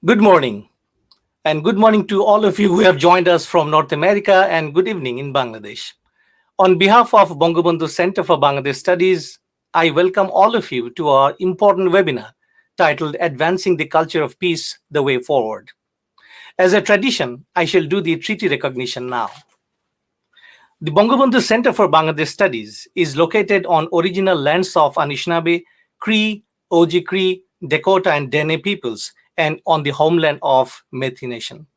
Good morning, and good morning to all of you who have joined us from North America, and good evening in Bangladesh. On behalf of Bangabandhu Center for Bangladesh Studies, I welcome all of you to our important webinar titled Advancing the Culture of Peace, the Way Forward. As a tradition, I shall do the treaty recognition now. The Bangabandhu Center for Bangladesh Studies is located on original lands of Anishinaabe, Cree, Oji-Cree, Dakota, and Dene peoples, and on the homeland of Methi Nation.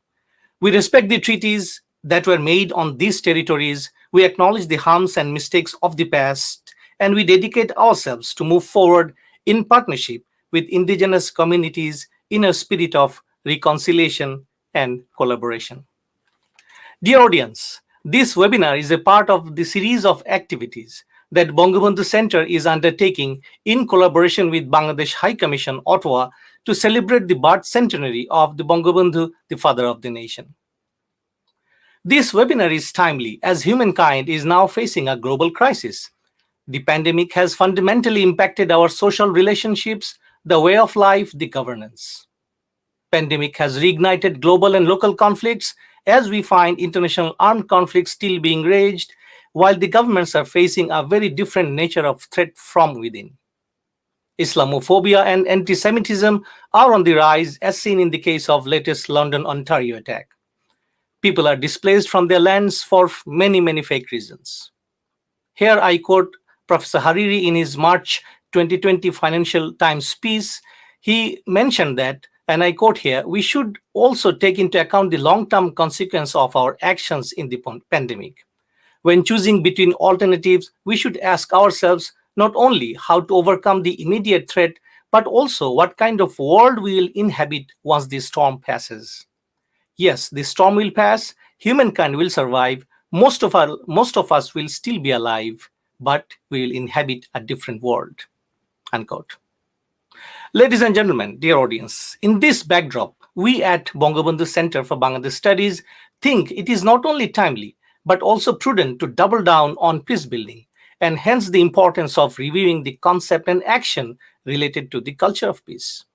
We respect the treaties that were made on these territories, we acknowledge the harms and mistakes of the past, and we dedicate ourselves to move forward in partnership with indigenous communities in a spirit of reconciliation and collaboration. Dear audience, this webinar is a part of the series of activities that Bangabandhu Center is undertaking in collaboration with Bangladesh High Commission, Ottawa, to celebrate the birth centenary of the Bangabandhu, the father of the nation. This webinar is timely as humankind is now facing a global crisis. The pandemic has fundamentally impacted our social relationships, the way of life, the governance. Pandemic has reignited global and local conflicts as we find international armed conflicts still being raged, while the governments are facing a very different nature of threat from within. Islamophobia and anti-Semitism are on the rise, as seen in the case of latest London, Ontario attack. People are displaced from their lands for many fake reasons. Here I quote Professor Hariri in his March 2020 Financial Times piece. He mentioned that, and I quote here, we should also take into account the long-term consequence of our actions in the pandemic. When choosing between alternatives, we should ask ourselves not only how to overcome the immediate threat, but also what kind of world we will inhabit once the storm passes. Yes, the storm will pass, humankind will survive, most of us will still be alive, but we will inhabit a different world. Unquote. Ladies and gentlemen, dear audience, in this backdrop, we at Bangabandhu Center for Bangladesh Studies think it is not only timely, but also prudent to double down on peace building, and hence the importance of reviewing the concept and action related to the culture of peace.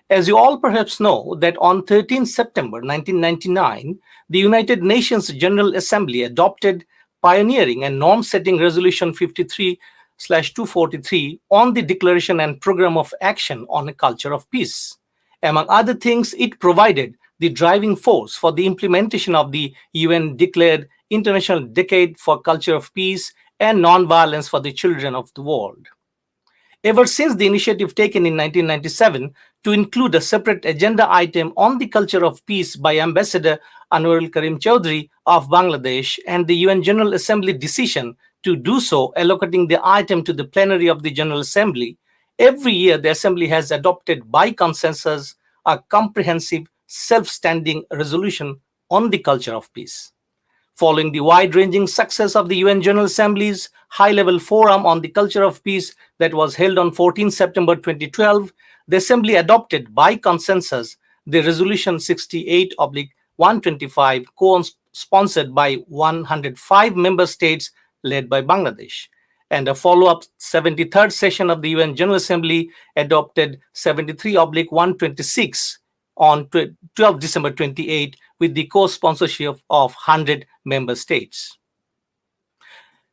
As you all perhaps know, that on 13 September 1999, the United Nations General Assembly adopted pioneering and norm-setting Resolution 53/243 on the Declaration and Program of Action on a Culture of Peace. Among other things, it provided the driving force for the implementation of the UN-declared International Decade for Culture of Peace and Nonviolence for the Children of the World. Ever since the initiative taken in 1997 to include a separate agenda item on the culture of peace by Ambassador Anwarul Chowdhury of Bangladesh and the UN General Assembly decision to do so, allocating the item to the plenary of the General Assembly, every year the Assembly has adopted by consensus a comprehensive, self-standing resolution on the culture of peace. Following the wide-ranging success of the UN General Assembly's high-level forum on the culture of peace that was held on 14 September 2012, the Assembly adopted by consensus the Resolution 68/125, co-sponsored by 105 member states led by Bangladesh. And a follow-up 73rd session of the UN General Assembly adopted 73/126 on 12 December 28 with the co-sponsorship of 100 member states.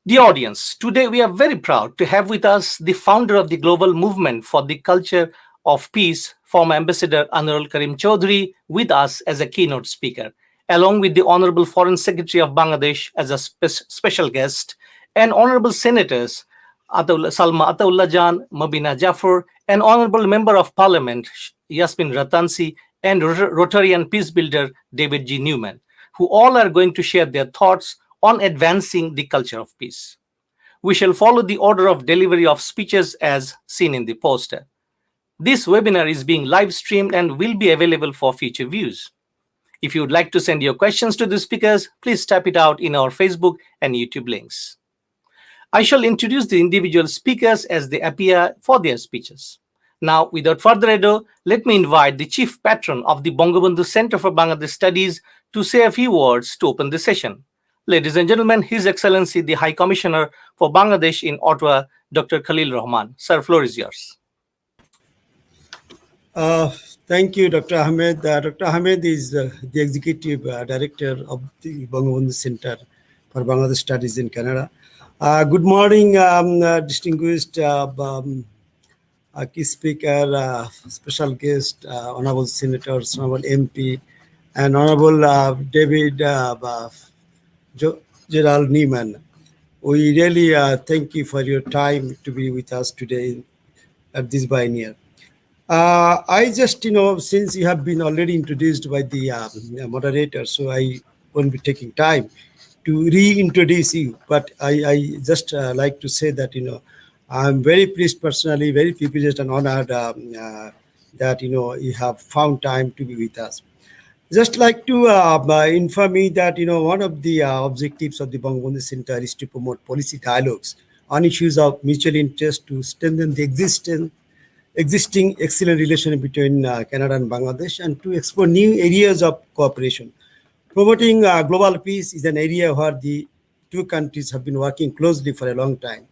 Dear audience, today we are very proud to have with us the founder of the global movement for the culture of peace, former Ambassador Anwarul Chowdhury, with us as a keynote speaker, along with the Honourable Foreign Secretary of Bangladesh as a special guest, and Honourable Senators Salma Ataullahjan, Mobina Jaffer, and Honourable Member of Parliament Yasmin Ratansi, and Rotarian peace builder David G. Newman, who all are going to share their thoughts on advancing the culture of peace. We shall follow the order of delivery of speeches as seen in the poster. This webinar is being live streamed and will be available for future views. If you would like to send your questions to the speakers, please type it out in our Facebook and YouTube links. I shall introduce the individual speakers as they appear for their speeches. Now, without further ado, let me invite the Chief Patron of the Bangabandhu Center for Bangladesh Studies to say a few words to open the session. Ladies and gentlemen, His Excellency the High Commissioner for Bangladesh in Ottawa, Dr. Khalilur Rahman. Sir, floor is yours. Thank you, Dr. Ahmed. Dr. Ahmed is the Executive Director of the Bangabandhu Center for Bangladesh Studies in Canada. Good morning, distinguished key speaker, special guest, Honourable Senators, Honourable MP, and Honourable David Gerald Newman. We really thank you for your time to be with us today at this biennial. I just, since you have been already introduced by the moderator, so I won't be taking time to reintroduce you. But I just like to say that, I'm very pleased personally, very privileged and honored that, you have found time to be with us. Just like to inform me that, one of the objectives of the Bangabandhu Center is to promote policy dialogues on issues of mutual interest to strengthen the existing excellent relation between Canada and Bangladesh and to explore new areas of cooperation. Promoting global peace is an area where the two countries have been working closely for a long time.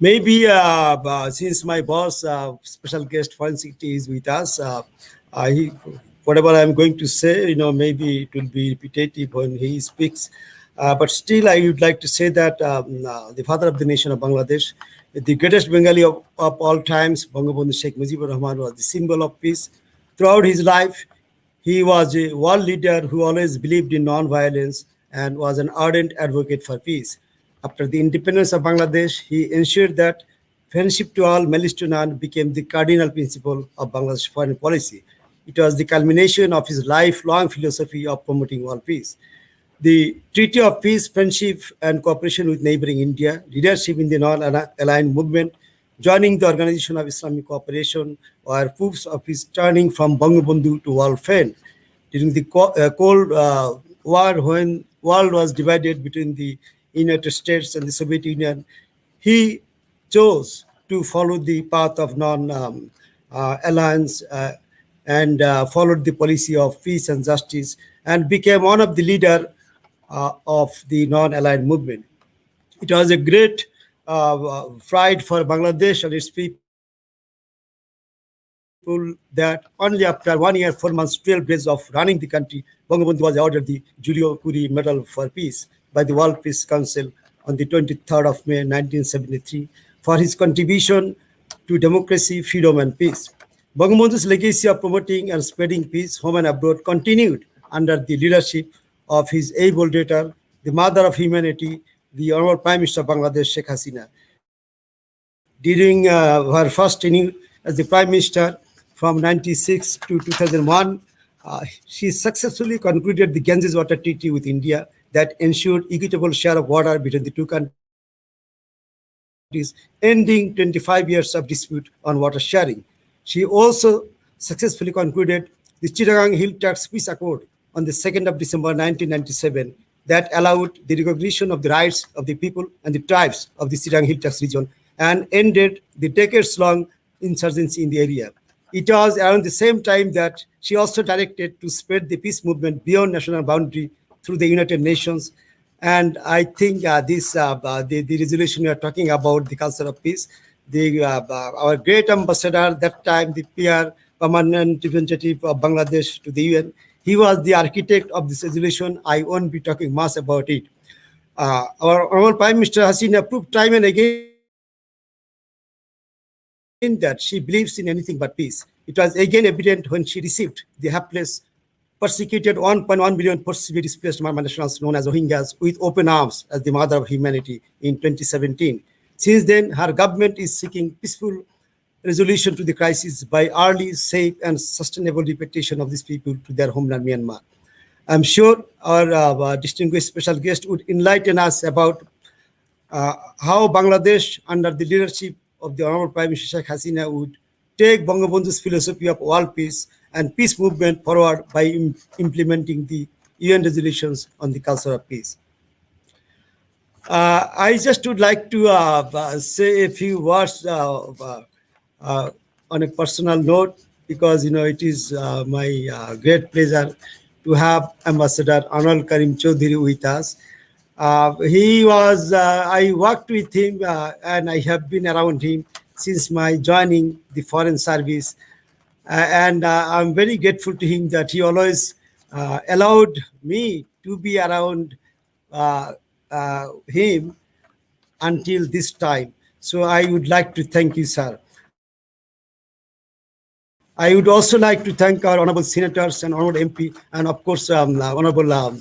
Maybe since my boss, special guest Foreign Secretary, is with us, whatever I'm going to say, maybe it will be repetitive when he speaks. But still, I would like to say that the father of the nation of Bangladesh, the greatest Bengali of all times, Bangabandhu Sheikh Mujibur Rahman, was the symbol of peace. Throughout his life, he was a world leader who always believed in non-violence and was an ardent advocate for peace. After the independence of Bangladesh, he ensured that friendship to all, malice to none became the cardinal principle of Bangladesh foreign policy. It was the culmination of his lifelong philosophy of promoting world peace. The Treaty of Peace, Friendship and Cooperation with neighboring India, leadership in the non-aligned movement, joining the Organization of Islamic Cooperation, were proofs of his turning from Bangabandhu to world friend. During the Cold War, when world was divided between the United States and the Soviet Union, he chose to follow the path of non-alliance and followed the policy of peace and justice and became one of the leader of the non-aligned movement. It was a great pride for Bangladesh and its people that only after 1 year, 4 months, 12 days of running the country, Bangabandhu was awarded the Julio, Kuri Medal for Peace by the World Peace Council on the 23rd of May 1973 for his contribution to democracy, freedom, and peace. Bangabandhu's legacy of promoting and spreading peace home and abroad continued under the leadership of his able daughter, the mother of humanity, the Honourable Prime Minister of Bangladesh, Sheikh Hasina. During her first tenure as the Prime Minister from 96 to 2001, she successfully concluded the Ganges Water Treaty with India that ensured equitable share of water between the two countries, ending 25 years of dispute on water sharing. She also successfully concluded the Chittagong Hill Tax Peace Accord on the 2nd of December 1997 that allowed the recognition of the rights of the people and the tribes of the Chittagong Hill Tax region and ended the decades-long insurgency in the area. It was around the same time that she also directed to spread the peace movement beyond national boundary through the United Nations. And I think the resolution we are talking about, the culture of peace, our great ambassador that time, the PR, permanent representative of Bangladesh to the UN, he was the architect of this resolution. I won't be talking much about it. Our Honourable Prime Minister Hasina proved time and again that she believes in anything but peace. It was again evident when she received the hapless, persecuted 1.1 billion forcibly displaced Myanmar nationals known as Rohingyas with open arms as the mother of humanity in 2017. Since then, her government is seeking peaceful resolution to the crisis by early, safe, and sustainable repatriation of these people to their homeland, Myanmar. I'm sure our distinguished special guest would enlighten us about how Bangladesh, under the leadership of the Honourable Prime Minister Sheikh Hasina, would take Bangabandhu's philosophy of world peace and peace movement forward by implementing the UN resolutions on the culture of peace. I just would like to say a few words on a personal note because it is my great pleasure to have Ambassador Anwarul Karim Chowdhury with us. I worked with him and I have been around him since my joining the Foreign Service And I'm very grateful to him that he always allowed me to be around him until this time. So I would like to thank you, sir. I would also like to thank our honorable senators and honorable MP, and of course, honorable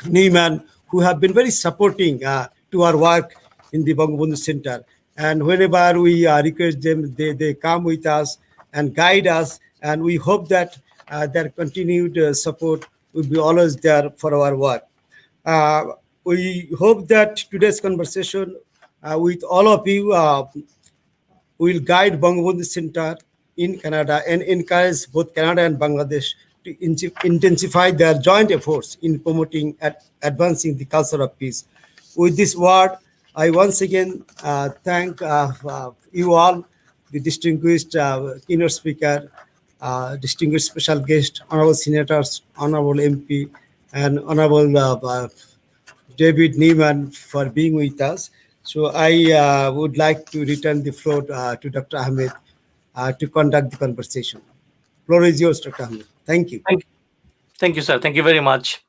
Newman, who have been very supporting to our work in the Bangabandhu Center. And whenever we request them, they come with us and guide us. And we hope that their continued support will be always there for our work. Uh, we hope that today's conversation with all of you will guide Bangabandhu Center in Canada and encourage both Canada and Bangladesh to intensify their joint efforts in promoting and advancing the culture of peace. With this word, I once again thank you all, the distinguished keynote speaker, distinguished special guest, honorable senators, honorable MP, and honorable David Newman for being with us. So I would like to return the floor to Dr. Ahmed to conduct the conversation. Floor is yours, Dr. Ahmed. Thank you. Thank, thank you, sir. Thank you very much.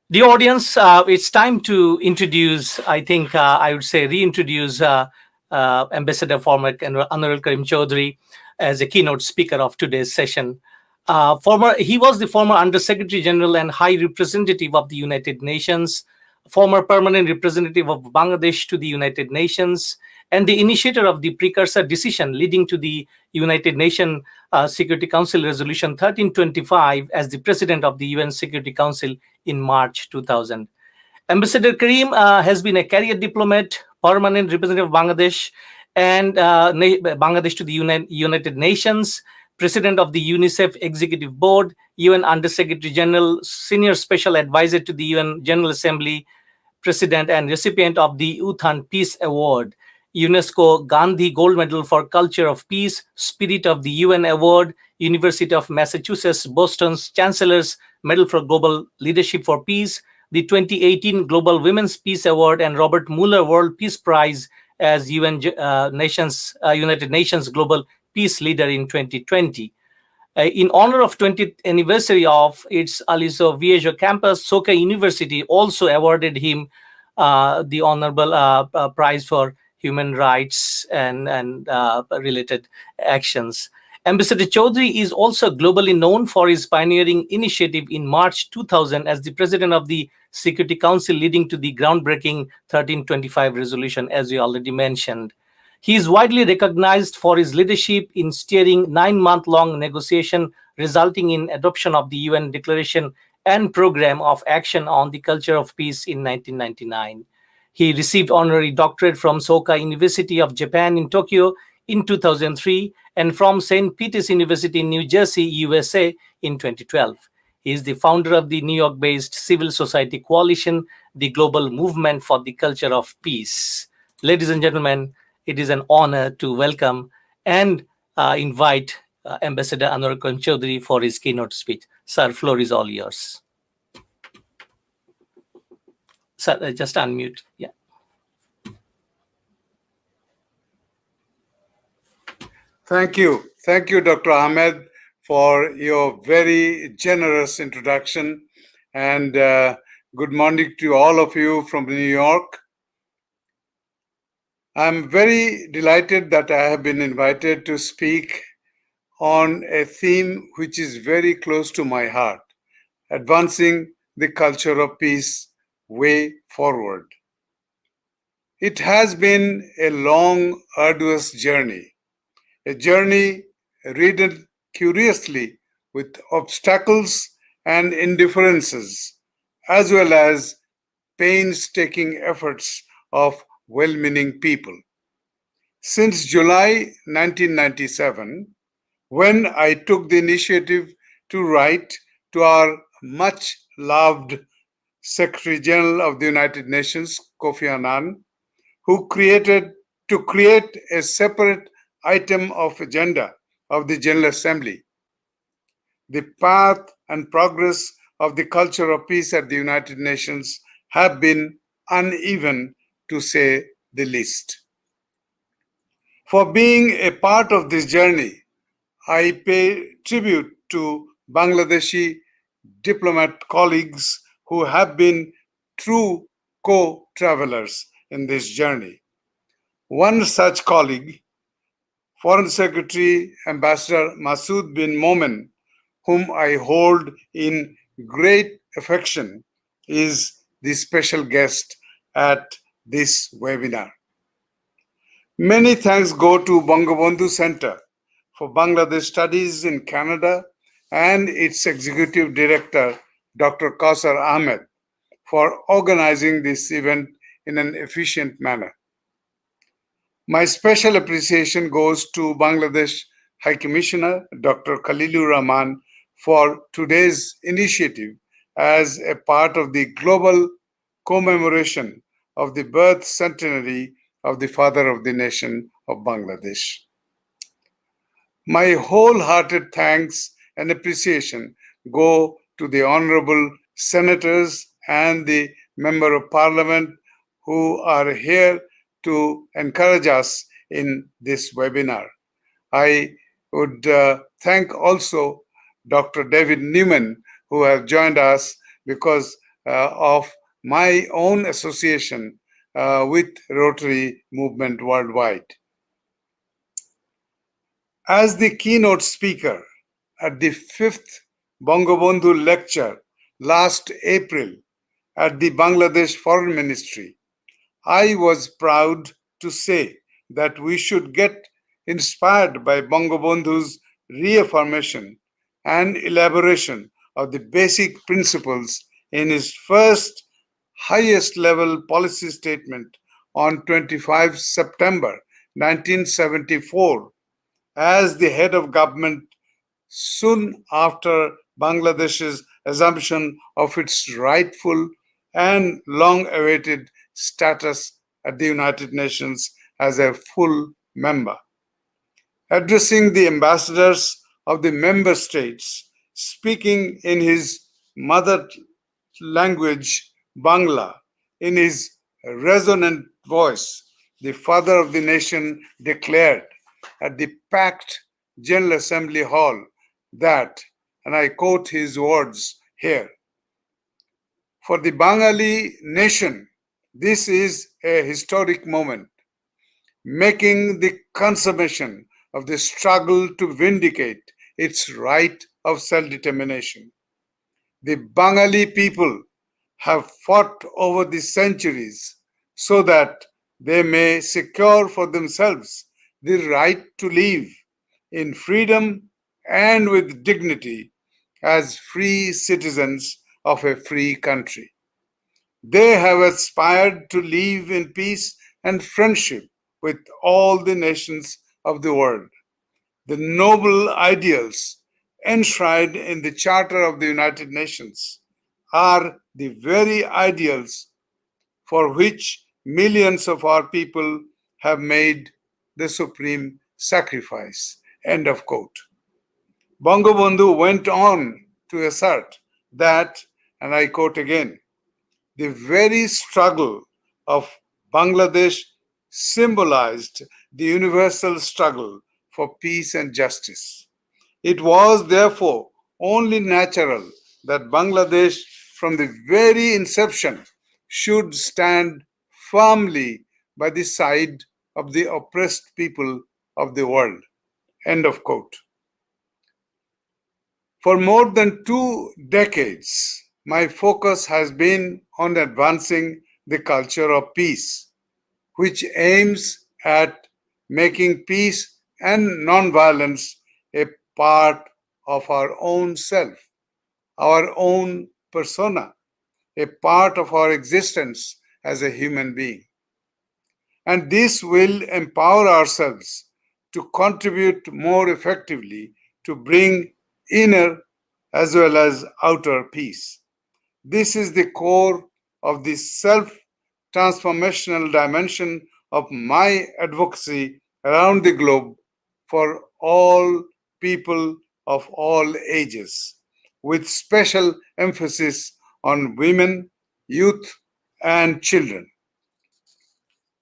The audience, it's time to introduce, I think I would say reintroduce Ambassador former Anwarul Karim Chowdhury as a keynote speaker of today's session. He was the former Under Secretary General and High Representative of the United Nations, former permanent representative of Bangladesh to the United Nations, and the initiator of the precursor decision leading to the United Nations Security Council Resolution 1325 as the President of the UN Security Council in March 2000. Ambassador Karim has been a career diplomat, permanent representative of Bangladesh and Bangladesh to the United Nations, President of the UNICEF Executive Board, UN Under Secretary General, Senior Special Advisor to the UN General Assembly, President and recipient of the Uthan Peace Award, UNESCO Gandhi Gold Medal for Culture of Peace, Spirit of the UN Award, University of Massachusetts Boston's Chancellor's Medal for Global Leadership for Peace, the 2018 Global Women's Peace Award, and Robert Mueller World Peace Prize as United Nations Global Peace Leader in 2020. In honor of 20th anniversary of its Aliso Viejo campus, Soka University also awarded him the Honourable Prize for Human Rights and related actions. Ambassador Chowdhury is also globally known for his pioneering initiative in March 2000 as the President of the Security Council, leading to the groundbreaking 1325 resolution, as we already mentioned. He is widely recognized for his leadership in steering 9-month-long negotiation resulting in adoption of the UN Declaration and Program of Action on the Culture of Peace in 1999. He received honorary doctorate from Soka University of Japan in Tokyo in 2003 and from St. Peter's University in New Jersey, USA in 2012. He is the founder of the New York-based civil society coalition, the Global Movement for the Culture of Peace. Ladies and gentlemen, it is an honor to welcome and invite Ambassador Anwarul Karim Chowdhury for his keynote speech. Sir, floor is all yours. Sir, just unmute. Yeah. Thank you. Thank you, Dr. Ahmed, for your very generous introduction. And good morning to all of you from New York. I'm very delighted that I have been invited to speak on a theme which is very close to my heart, advancing the culture of peace way forward. It has been a long, arduous journey, a journey ridden curiously with obstacles and indifferences, as well as painstaking efforts of well-meaning people. Since July 1997, when I took the initiative to write to our much-loved Secretary General of the United Nations, Kofi Annan, who create a separate item of agenda of the General Assembly. The path and progress of the culture of peace at the United Nations have been uneven, to say the least. For being a part of this journey, I pay tribute to Bangladeshi diplomat colleagues who have been true co-travelers in this journey. One such colleague, Foreign Secretary Ambassador Masud bin Momen, whom I hold in great affection, is the special guest at this webinar. Many thanks go to Bangabandhu Center for Bangladesh Studies in Canada and its Executive Director, Dr. Kausar Ahmed, for organizing this event in an efficient manner. My special appreciation goes to Bangladesh High Commissioner Dr. Khalilur Rahman for today's initiative as a part of the global commemoration of the birth centenary of the father of the nation of Bangladesh. My wholehearted thanks and appreciation go to the honorable senators and the member of parliament who are here to encourage us in this webinar. I would thank also Dr. David Newman, who have joined us because of my own association with Rotary Movement Worldwide. As the keynote speaker at the 5th Bangabandhu lecture last April at the Bangladesh Foreign Ministry, I was proud to say that we should get inspired by Bangabandhu's reaffirmation and elaboration of the basic principles in his first highest level policy statement on 25 September 1974 as the head of government soon after Bangladesh's assumption of its rightful and long awaited status at the United Nations as a full member. Addressing the ambassadors of the member states, speaking in his mother language, Bangla, in his resonant voice, the father of the nation declared at the packed General Assembly Hall that, and I quote his words here, for the Bengali nation, this is a historic moment, making the consummation of the struggle to vindicate its right of self-determination. The Bengali people have fought over the centuries so that they may secure for themselves the right to live in freedom and with dignity as free citizens of a free country. They have aspired to live in peace and friendship with all the nations of the world. The noble ideals enshrined in the Charter of the United Nations are the very ideals for which millions of our people have made the supreme sacrifice. End of quote. Bangabandhu went on to assert that, and I quote again, the very struggle of Bangladesh symbolized the universal struggle for peace and justice. It was therefore only natural that Bangladesh, from the very inception, should stand firmly by the side of the oppressed people of the world. End of quote. For more than 2 decades, my focus has been on advancing the culture of peace, which aims at making peace and nonviolence a part of our own self, our own persona, a part of our existence as a human being. And this will empower ourselves to contribute more effectively to bring inner as well as outer peace. This is the core of the self transformational dimension of my advocacy around the globe for all people of all ages, with special emphasis on women, youth, and children.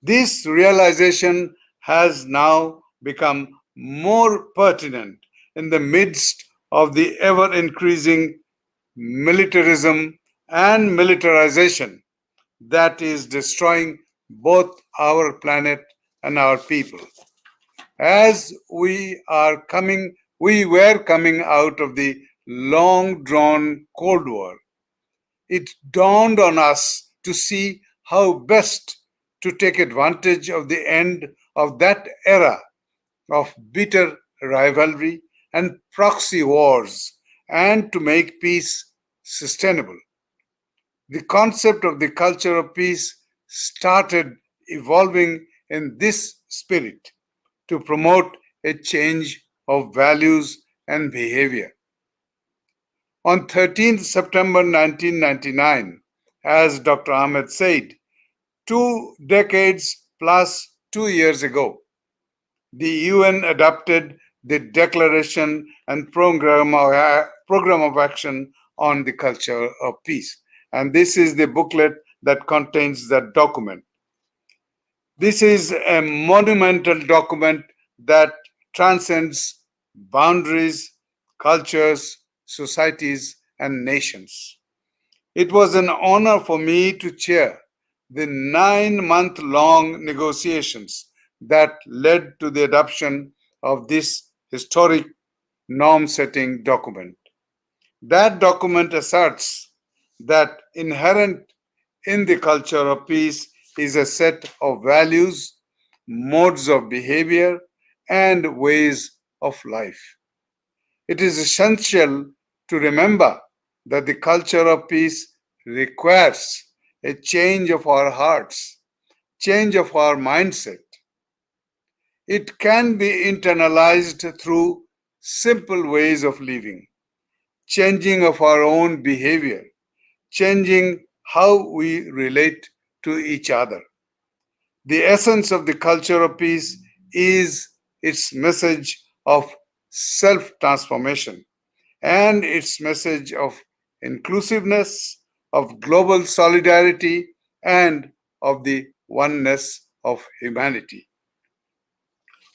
This realization has now become more pertinent in the midst of the ever increasing militarism and militarization that is destroying both our planet and our people. As we were coming out of the long drawn Cold War, it dawned on us to see how best to take advantage of the end of that era of bitter rivalry and proxy wars and to make peace sustainable. The concept of the culture of peace started evolving in this spirit to promote a change of values and behavior. On 13th September 1999, as Dr. Ahmed said, 2 decades plus 2 years ago, the UN adopted the Declaration and Program of Action on the Culture of Peace. And this is the booklet that contains that document. This is a monumental document that transcends boundaries, cultures, societies, and nations. It was an honor for me to chair the 9-month-long negotiations that led to the adoption of this historic norm-setting document. That document asserts that inherent in the culture of peace is a set of values, modes of behavior, and ways of life. It is essential to remember that the culture of peace requires a change of our hearts, change of our mindset. It can be internalized through simple ways of living, changing of our own behavior, changing how we relate to each other. The essence of the culture of peace is its message of self transformation and its message of inclusiveness, of global solidarity, and of the oneness of humanity.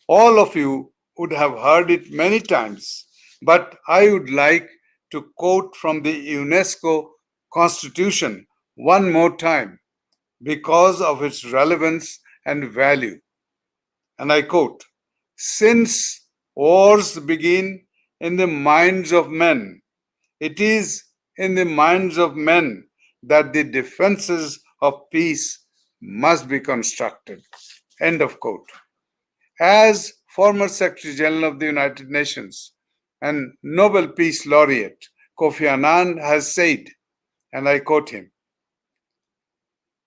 All of you would have heard it many times, but I would like to quote from the UNESCO Constitution one more time because of its relevance and value. And I quote, "Since wars begin in the minds of men, it is in the minds of men that the defenses of peace must be constructed." End of quote. As former Secretary General of the United Nations and Nobel Peace Laureate Kofi Annan has said, and I quote him,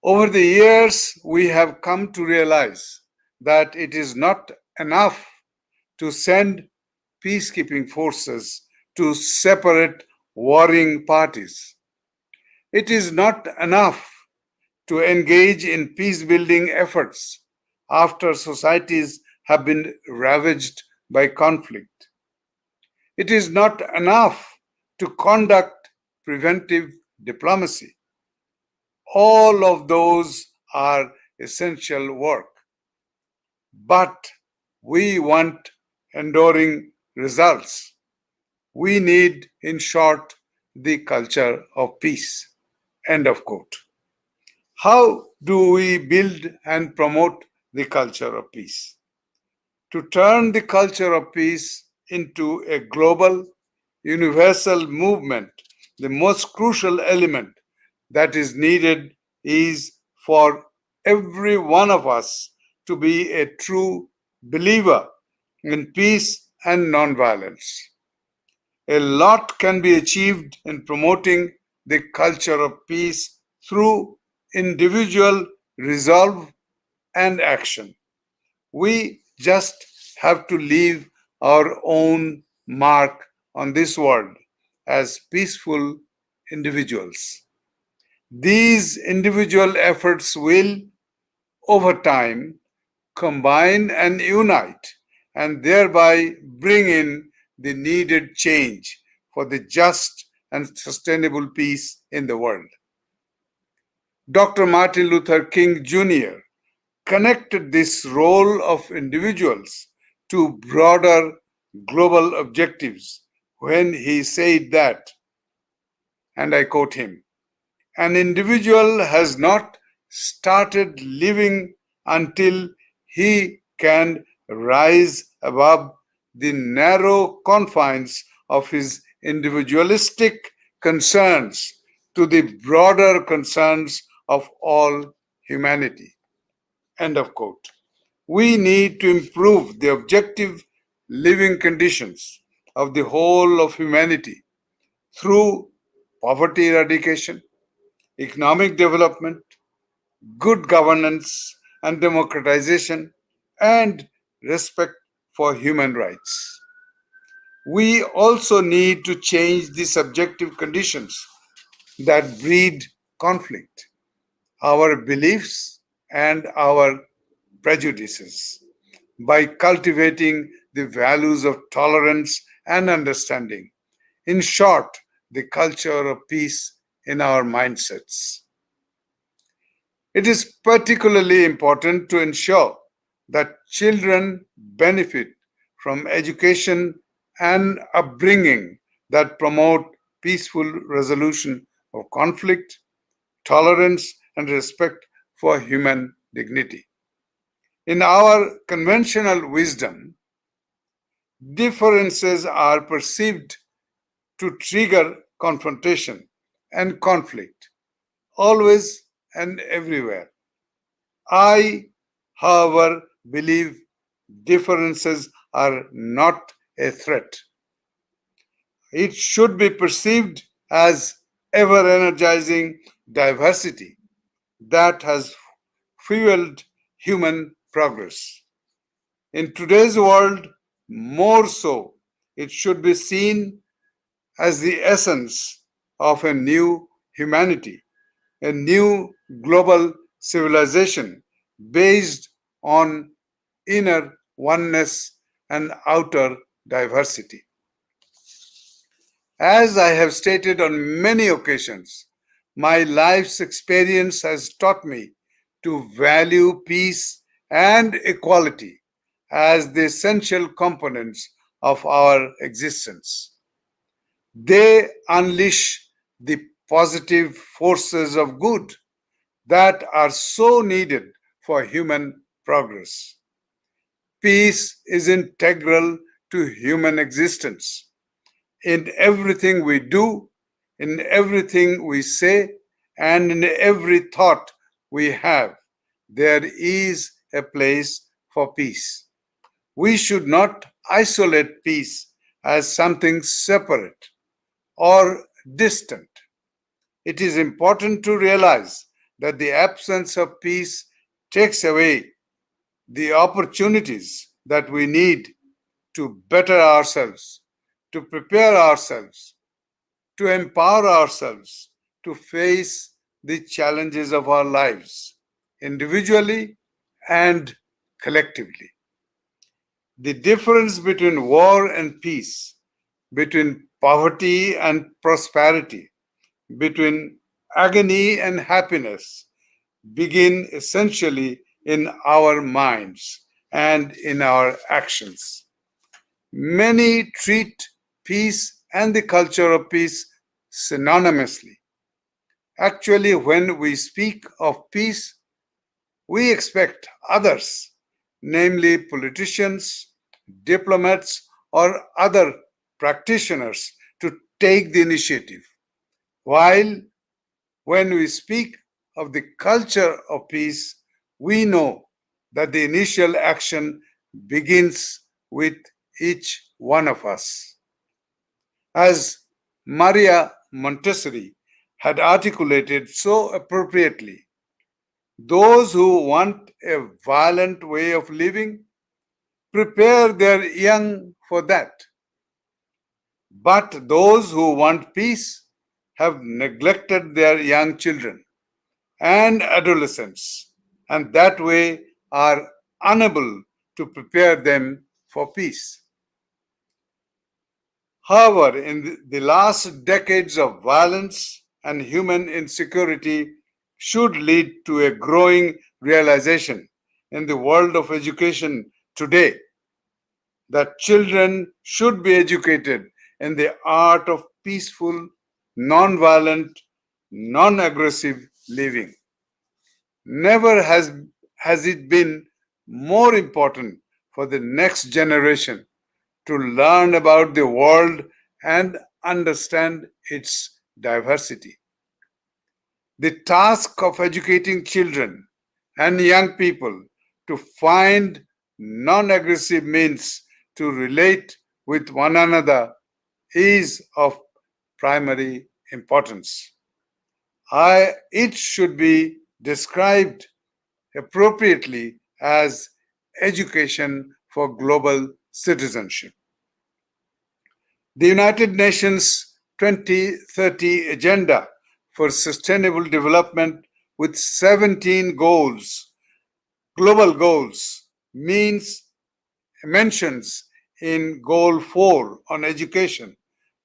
"Over the years, we have come to realize that it is not enough to send peacekeeping forces to separate warring parties. It is not enough to engage in peace building efforts after societies have been ravaged by conflict. It is not enough to conduct preventive diplomacy. All of those are essential work. But we want enduring results. We need, in short, the culture of peace." End of quote. How do we build and promote the culture of peace? To turn the culture of peace into a global, universal movement, the most crucial element that is needed is for every one of us to be a true believer in peace and nonviolence. A lot can be achieved in promoting the culture of peace through individual resolve and action. We just have to leave our own mark on this world as peaceful individuals. These individual efforts will, over time, combine and unite, and thereby bring in the needed change for the just and sustainable peace in the world. Dr. Martin Luther King Jr. connected this role of individuals to broader global objectives when he said that, and I quote him, "An individual has not started living until he can rise above the narrow confines of his individualistic concerns to the broader concerns of all humanity." End of quote. We need to improve the objective living conditions of the whole of humanity through poverty eradication, economic development, good governance and democratization, and respect for human rights. We also need to change the subjective conditions that breed conflict, our beliefs and our prejudices, by cultivating the values of tolerance and understanding. In short, the culture of peace in our mindsets. It is particularly important to ensure that children benefit from education and upbringing that promote peaceful resolution of conflict, tolerance, and respect for human dignity. In our conventional wisdom, differences are perceived to trigger confrontation and conflict, always and everywhere. I, however, believe differences are not a threat. It should be perceived as ever energizing diversity that has fueled human progress. In today's world, more so, it should be seen as the essence of a new humanity, a new global civilization based on inner oneness and outer diversity. As I have stated on many occasions, my life's experience has taught me to value peace and equality as the essential components of our existence. They unleash the positive forces of good that are so needed for human progress. Peace is integral to human existence. In everything we do, in everything we say, and in every thought we have, there is a place for peace. We should not isolate peace as something separate or distant. It is important to realize that the absence of peace takes away the opportunities that we need to better ourselves, to prepare ourselves, to empower ourselves to face the challenges of our lives, individually and collectively. The difference between war and peace, between poverty and prosperity, between agony and happiness, begin essentially in our minds and in our actions. Many treat peace and the culture of peace synonymously. Actually, when we speak of peace, we expect others, namely politicians, diplomats, or other practitioners, to take the initiative. While when we speak of the culture of peace, we know that the initial action begins with each one of us. As Maria Montessori had articulated so appropriately, those who want a violent way of living prepare their young for that. But those who want peace have neglected their young children and adolescents, and that way are unable to prepare them for peace. However, in the last decades of violence and human insecurity should lead to a growing realization in the world of education today that children should be educated in the art of peaceful, non-violent, non-aggressive living. Never has it been more important for the next generation to learn about the world and understand its diversity. The task of educating children and young people to find non aggressive means to relate with one another is of primary importance. It should be described appropriately as education for global citizenship. The United Nations 2030 Agenda for Sustainable Development with 17 goals, global goals, mentions in Goal 4 on education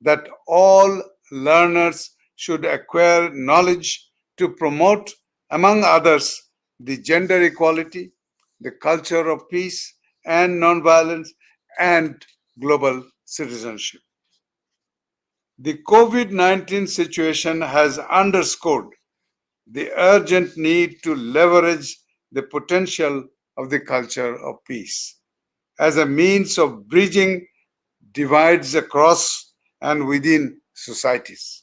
that all learners should acquire knowledge to promote, among others, the gender equality, the culture of peace and nonviolence, and global citizenship. The COVID-19 situation has underscored the urgent need to leverage the potential of the culture of peace as a means of bridging divides across and within societies,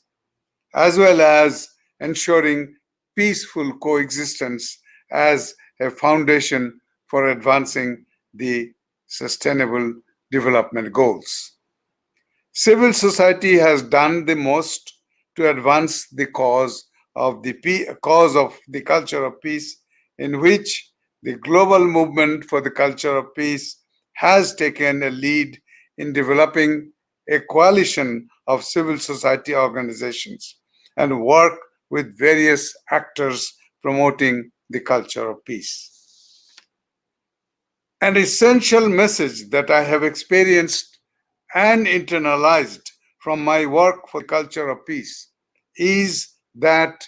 as well as ensuring peaceful coexistence as a foundation for advancing the Sustainable Development Goals. Civil society has done the most to advance the cause of the culture of peace, in which the global movement for the culture of peace has taken a lead in developing a coalition of civil society organizations and work with various actors promoting the culture of peace. An essential message that I have experienced and internalized from my work for the culture of peace is that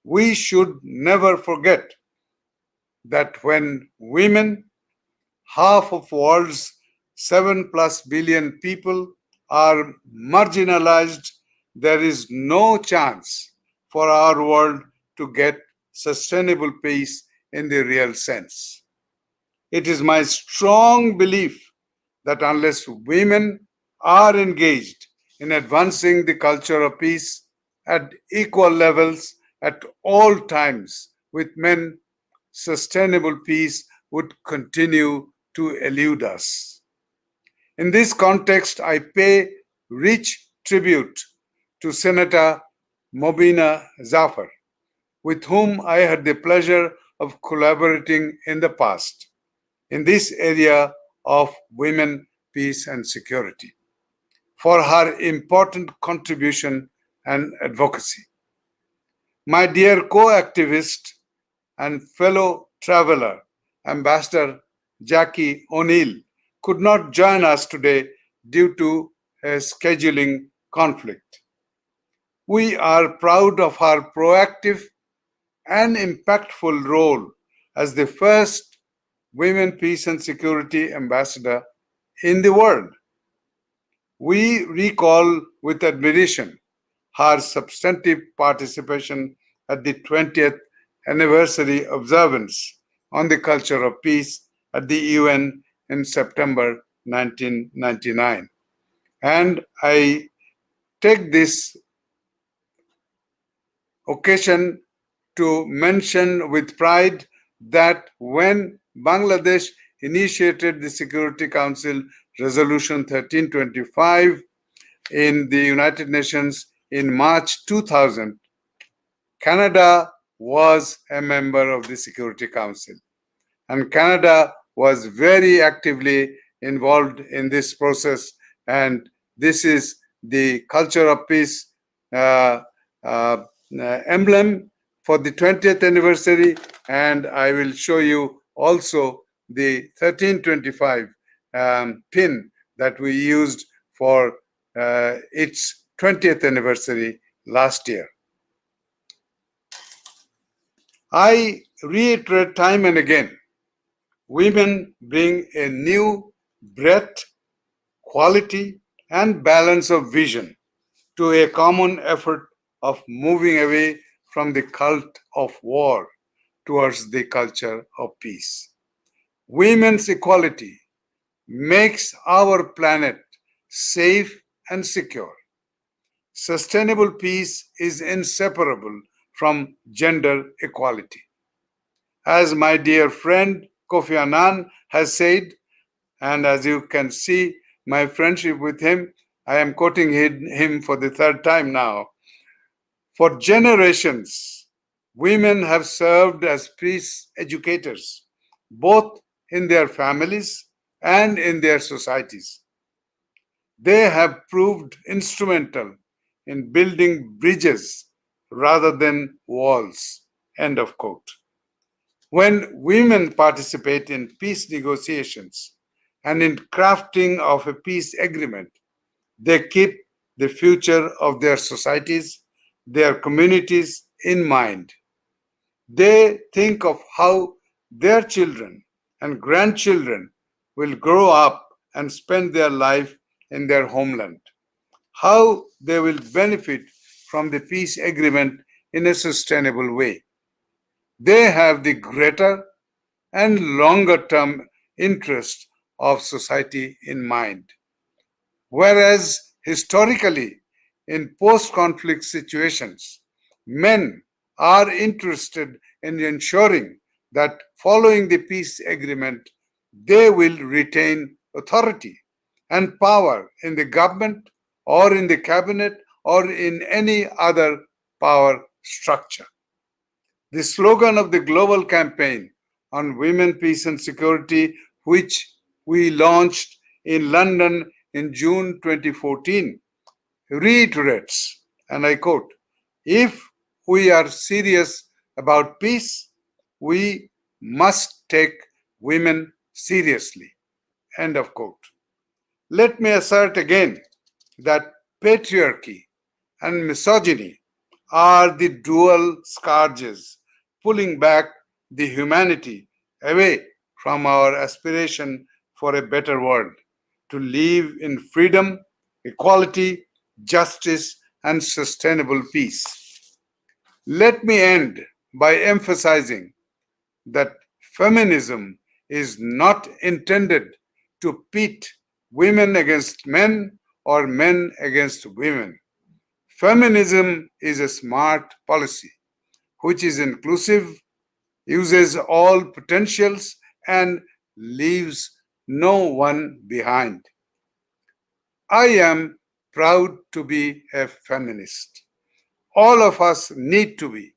we should never forget that when women, half of world's 7 plus billion people, are marginalized, there is no chance for our world to get sustainable peace in the real sense. It is my strong belief that unless women are engaged in advancing the culture of peace at equal levels at all times with men, sustainable peace would continue to elude us. In this context, I pay rich tribute to Senator Mobina Jaffer, with whom I had the pleasure of collaborating in the past in this area of women, peace, and security, for her important contribution and advocacy. My dear co-activist and fellow traveler, Ambassador Jackie O'Neill, could not join us today due to a scheduling conflict. We are proud of her proactive and impactful role as the first Women, Peace and Security Ambassador in the world. We recall with admiration her substantive participation at the 20th anniversary observance on the culture of peace at the UN in September 1999. And I take this occasion to mention with pride that when Bangladesh initiated the Security Council Resolution 1325 in the United Nations in March 2000, Canada was a member of the Security Council. And Canada was very actively involved in this process. And this is the culture of peace emblem for the 20th anniversary. And I will show you also the 1325 pin that we used for its 20th anniversary last year. I reiterate time and again, women bring a new breadth quality, and balance of vision to a common effort of moving away from the cult of war towards the culture of peace. Women's equality makes our planet safe and secure. Sustainable peace is inseparable from gender equality. As my dear friend Kofi Annan has said, and as you can see, my friendship with him, I am quoting him for the third time now. For generations, women have served as peace educators, both in their families and in their societies. They have proved instrumental in building bridges rather than walls. End of quote. When women participate in peace negotiations and in crafting of a peace agreement, they keep the future of their societies, their communities in mind. They think of how their children and grandchildren will grow up and spend their life in their homeland, how they will benefit from the peace agreement in a sustainable way. They have the greater and longer term interest of society in mind. Whereas historically, in post conflict situations, men are interested in ensuring that following the peace agreement, they will retain authority and power in the government or in the cabinet or in any other power structure. The slogan of the global campaign on women, peace, and security, which we launched in London in June 2014, reiterates, and I quote, if we are serious about peace, we must take women seriously. End of quote. Let me assert again that patriarchy and misogyny are the dual scourges pulling back the humanity away from our aspiration for a better world, to live in freedom, equality, justice, and sustainable peace. Let me end by emphasizing that feminism is not intended to pit women against men or men against women. Feminism is a smart policy which is inclusive, uses all potentials, and leaves no one behind. I am proud to be a feminist. All of us need to be.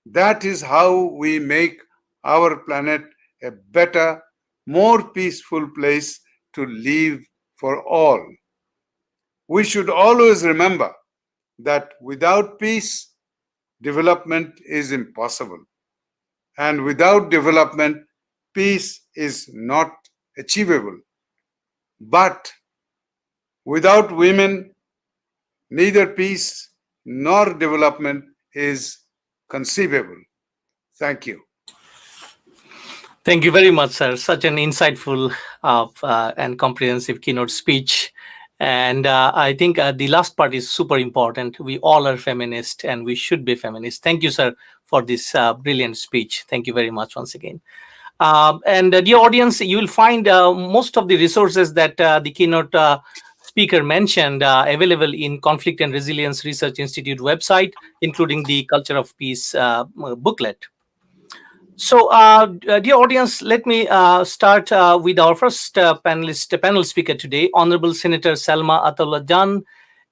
That is how we make our planet a better, more peaceful place to live for all. We should always remember that without peace, development is impossible. And without development, peace is not achievable. But without women, neither peace nor development is conceivable. Thank you. Thank you very much, sir. Such an insightful and comprehensive keynote speech. And I think the last part is super important. We all are feminist and we should be feminist. Thank you, sir, for this brilliant speech. Thank you very much once again. And dear audience, you will find most of the resources that the keynote speaker mentioned available in Conflict and Resilience Research Institute website, including the Culture of Peace booklet. So, dear audience, let me start with our first panel speaker today, Honourable Senator Salma Ataullahjan.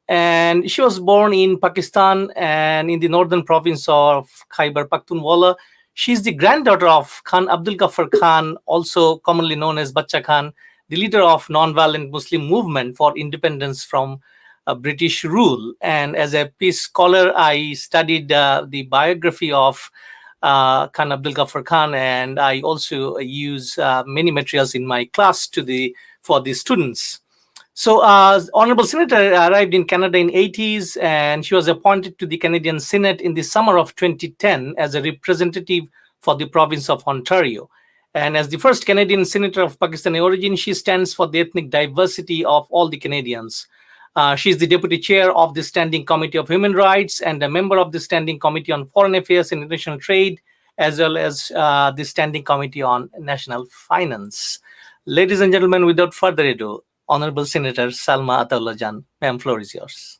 And she was born in Pakistan and in the northern province of Khyber Pakhtunkhwa. She's the granddaughter of Khan Abdul Ghaffar Khan, also commonly known as Bacha Khan, the leader of non-violent Muslim movement for independence from British rule. And as a peace scholar, I studied the biography of Khan Abdul Ghaffar Khan, and I also use many materials in my class for the students. So, Honourable Senator arrived in Canada in 80s, and she was appointed to the Canadian Senate in the summer of 2010 as a representative for the province of Ontario. And as the first Canadian senator of Pakistani origin, she stands for the ethnic diversity of all the Canadians. She is the deputy chair of the Standing Committee of Human Rights and a member of the Standing Committee on Foreign Affairs and International Trade, as well as the Standing Committee on National Finance. Ladies and gentlemen, without further ado, Honourable Senator Salma Ataullahjan, ma'am, floor is yours.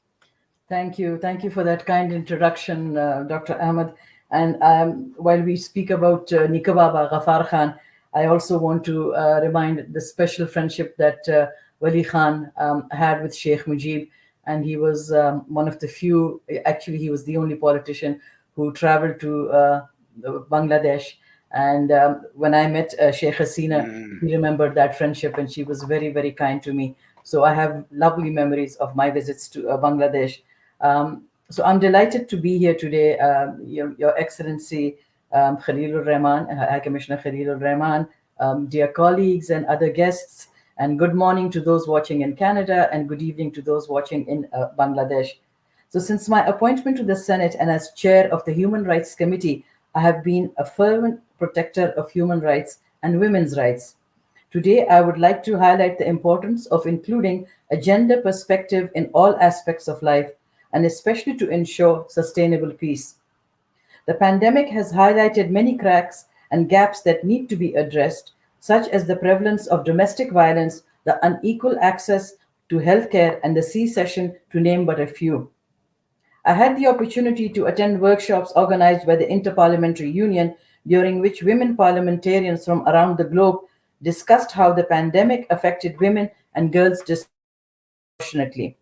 Thank you. Thank you for that kind introduction, Dr. Ahmed. And while we speak about Nikababa Ghaffar Khan, I also want to remind the special friendship that Wali Khan had with Sheikh Mujib. And he was one of the few, actually, he was the only politician who traveled to Bangladesh. And when I met Sheikh Hasina, he remembered that friendship, and she was very, very kind to me. So I have lovely memories of my visits to Bangladesh. So I'm delighted to be here today, Your Excellency Khalilur Rahman, High Commissioner Khalilur Rahman, dear colleagues and other guests, and good morning to those watching in Canada, and good evening to those watching in Bangladesh. So since my appointment to the Senate and as chair of the Human Rights Committee, I have been a fervent protector of human rights and women's rights. Today, I would like to highlight the importance of including a gender perspective in all aspects of life, and especially to ensure sustainable peace. The pandemic has highlighted many cracks and gaps that need to be addressed, such as the prevalence of domestic violence, the unequal access to healthcare, and the C-section, to name but a few. I had the opportunity to attend workshops organized by the Interparliamentary Union, during which women parliamentarians from around the globe discussed how the pandemic affected women and girls disproportionately.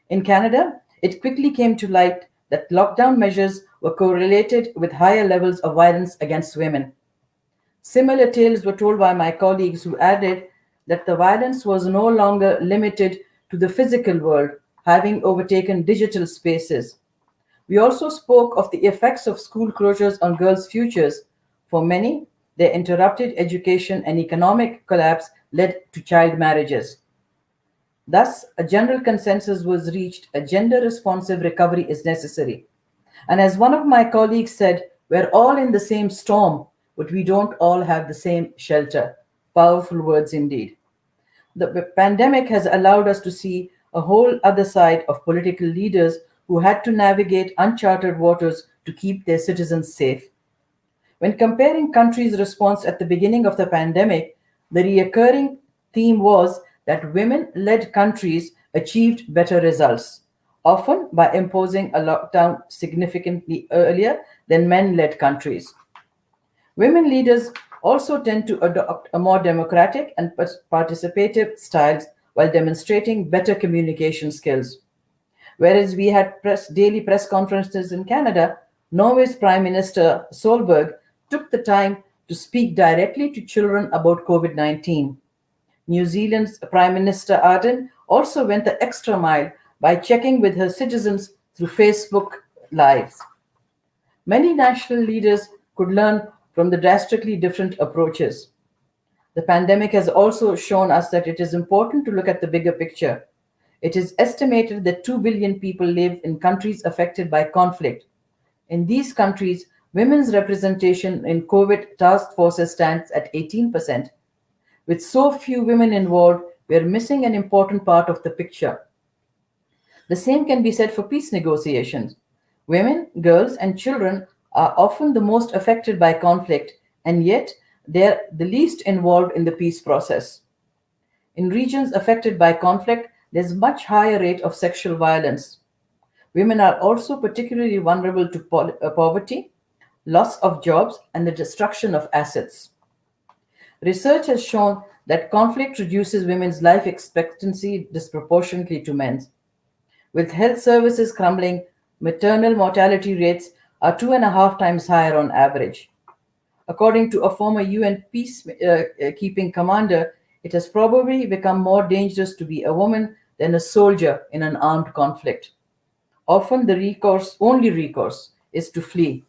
In Canada, it quickly came to light that lockdown measures were correlated with higher levels of violence against women. Similar tales were told by my colleagues, who added that the violence was no longer limited to the physical world, having overtaken digital spaces. We also spoke of the effects of school closures on girls' futures. For many, their interrupted education and economic collapse led to child marriages. Thus, a general consensus was reached: a gender-responsive recovery is necessary. And as one of my colleagues said, we're all in the same storm, but we don't all have the same shelter. Powerful words indeed. The pandemic has allowed us to see a whole other side of political leaders who had to navigate uncharted waters to keep their citizens safe. When comparing countries' response at the beginning of the pandemic, the recurring theme was that women-led countries achieved better results, often by imposing a lockdown significantly earlier than men-led countries. Women leaders also tend to adopt a more democratic and participative styles while demonstrating better communication skills. Whereas we had daily press conferences in Canada, Norway's Prime Minister Solberg took the time to speak directly to children about COVID-19. New Zealand's Prime Minister Ardern also went the extra mile by checking with her citizens through Facebook Lives. Many national leaders could learn from the drastically different approaches. The pandemic has also shown us that it is important to look at the bigger picture. It is estimated that 2 billion people live in countries affected by conflict. In these countries, women's representation in COVID task forces stands at 18%. With so few women involved, we are missing an important part of the picture. The same can be said for peace negotiations. Women, girls, and children are often the most affected by conflict, and yet they are the least involved in the peace process. In regions affected by conflict, there's much higher rate of sexual violence. Women are also particularly vulnerable to poverty, loss of jobs, and the destruction of assets. Research has shown that conflict reduces women's life expectancy disproportionately to men's. With health services crumbling, maternal mortality rates are 2.5 times higher on average. According to a former UN peacekeeping commander, it has probably become more dangerous to be a woman than a soldier in an armed conflict. Often the only recourse is to flee.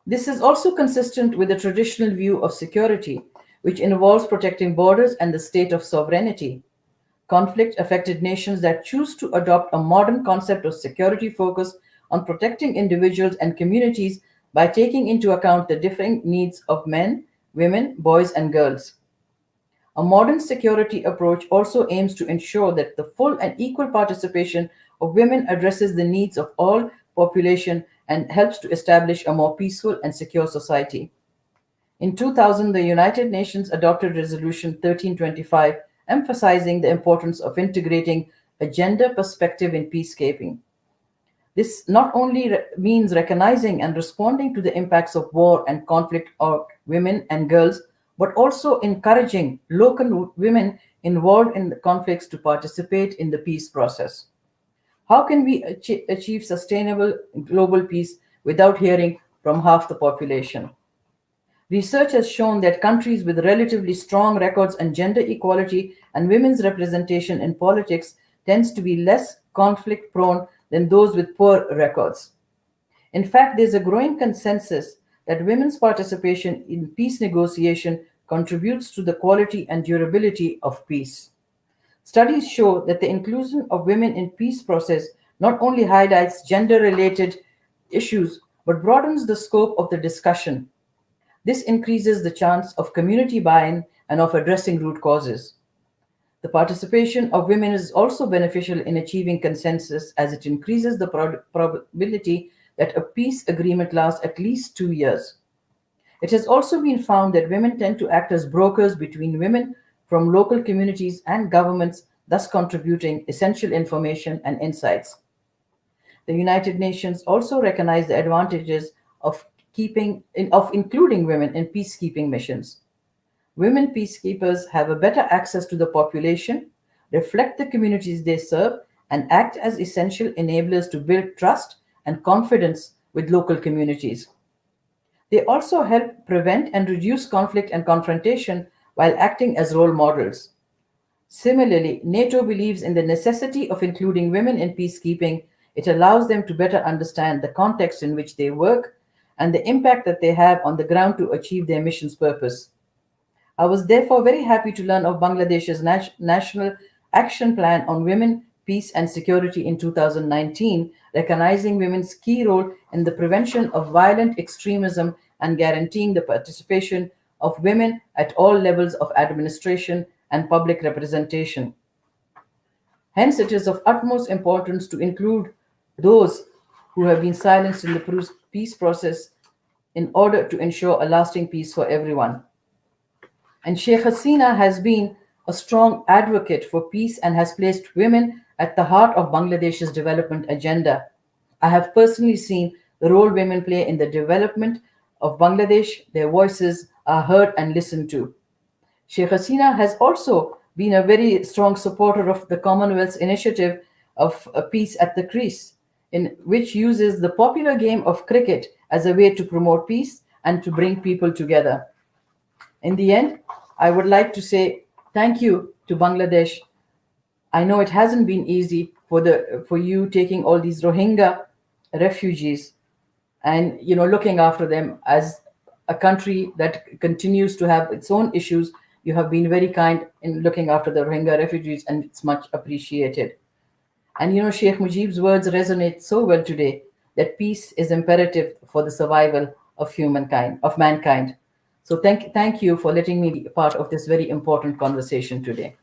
This is also consistent with the traditional view of security, which involves protecting borders and the state of sovereignty. Conflict-affected nations that choose to adopt a modern concept of security focus on protecting individuals and communities by taking into account the differing needs of men, women, boys, and girls. A modern security approach also aims to ensure that the full and equal participation of women addresses the needs of all population and helps to establish a more peaceful and secure society. In 2000, the United Nations adopted Resolution 1325, emphasizing the importance of integrating a gender perspective in peacekeeping. This not only means recognizing and responding to the impacts of war and conflict on women and girls, but also encouraging local women involved in the conflicts to participate in the peace process. How can we achieve sustainable global peace without hearing from half the population? Research has shown that countries with relatively strong records on gender equality and women's representation in politics tends to be less conflict prone than those with poor records. In fact, there's a growing consensus that women's participation in peace negotiation contributes to the quality and durability of peace. Studies show that the inclusion of women in peace process not only highlights gender-related issues but broadens the scope of the discussion. This increases the chance of community buy-in and of addressing root causes. The participation of women is also beneficial in achieving consensus as it increases the probability that a peace agreement lasts at least 2 years. It has also been found that women tend to act as brokers between women from local communities and governments, thus contributing essential information and insights. The United Nations also recognize the advantages of including women in peacekeeping missions. Women peacekeepers have a better access to the population, reflect the communities they serve, and act as essential enablers to build trust and confidence with local communities. They also help prevent and reduce conflict and confrontation while acting as role models. Similarly, NATO believes in the necessity of including women in peacekeeping. It allows them to better understand the context in which they work and the impact that they have on the ground to achieve their mission's purpose. I was therefore very happy to learn of Bangladesh's National Action Plan on Women, Peace and Security in 2019, recognizing women's key role in the prevention of violent extremism and guaranteeing the participation of women at all levels of administration and public representation. Hence, it is of utmost importance to include those who have been silenced in the peace process in order to ensure a lasting peace for everyone. And Sheikh Hasina has been a strong advocate for peace and has placed women at the heart of Bangladesh's development agenda. I have personally seen the role women play in the development of Bangladesh. Their voices are heard and listened to. Sheikh Hasina has also been a very strong supporter of the Commonwealth's initiative of Peace at the Crease, in which uses the popular game of cricket as a way to promote peace and to bring people together. In the end, I would like to say thank you to Bangladesh. I know it hasn't been easy for you taking all these Rohingya refugees and looking after them as a country that continues to have its own issues. You have been very kind in looking after the Rohingya refugees, and it's much appreciated. And Sheikh Mujib's words resonate so well today that peace is imperative for the survival of mankind. So thank you for letting me be a part of this very important conversation today.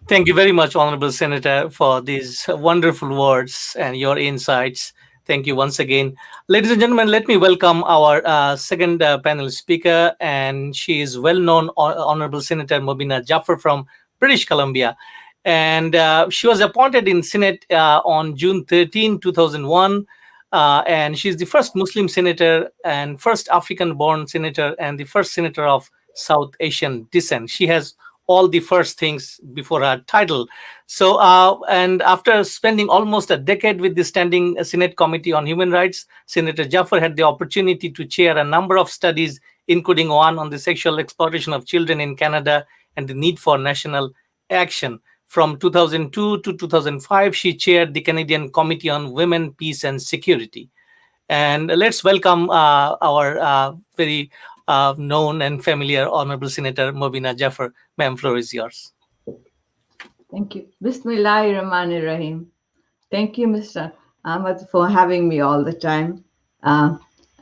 Thank you very much, Honorable Senator, for these wonderful words and your insights. Thank you once again. Ladies and gentlemen, let me welcome our second panel speaker, and she is well-known Honorable Senator Mobina Jaffer from British Columbia. And she was appointed in Senate on June 13, 2001. And she's the first Muslim senator and first African-born senator and the first senator of South Asian descent. She has all the first things before her title. So, and after spending almost a decade with the Standing Senate Committee on Human Rights, Senator Jaffer had the opportunity to chair a number of studies, including one on the sexual exploitation of children in Canada and the need for national action. From 2002 to 2005, she chaired the Canadian Committee on Women, Peace and Security. And let's welcome our very known and familiar Honorable Senator Mobina Jaffer. Ma'am, floor is yours. Thank you. Bismillahirrahmanirrahim. Thank you, Mr. Ahmad, for having me all the time.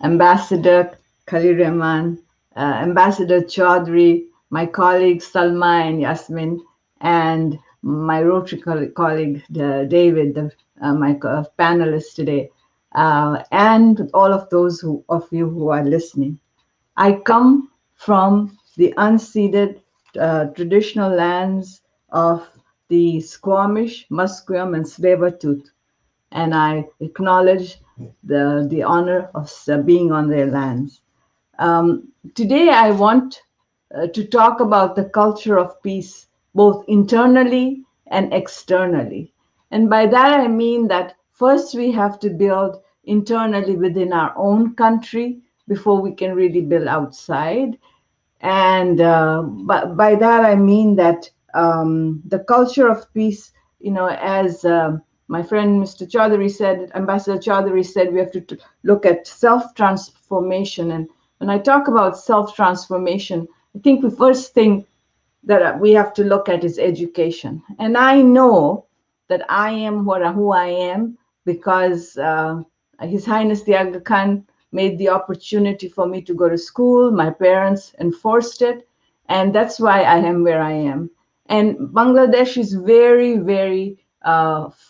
Ambassador Khalilur, Ambassador Chowdhury, my colleagues Salma and Yasmin, and my Rotary colleague David, my panelist today, and all of those of you who are listening. I come from the unceded traditional lands of the Squamish, Musqueam, and Tsleil-Waututh, and I acknowledge the honor of being on their lands. Today, I want to talk about the culture of peace, both internally and externally. And by that, I mean that first we have to build internally within our own country before we can really build outside. And by that, I mean that the culture of peace, as my friend Mr. Chowdhury said, Ambassador Chowdhury said, we have to look at self-transformation. And when I talk about self-transformation, I think the first thing that we have to look at is education. And I know that I am who I am because His Highness the Aga Khan made the opportunity for me to go to school. My parents enforced it. And that's why I am where I am. And Bangladesh is very, very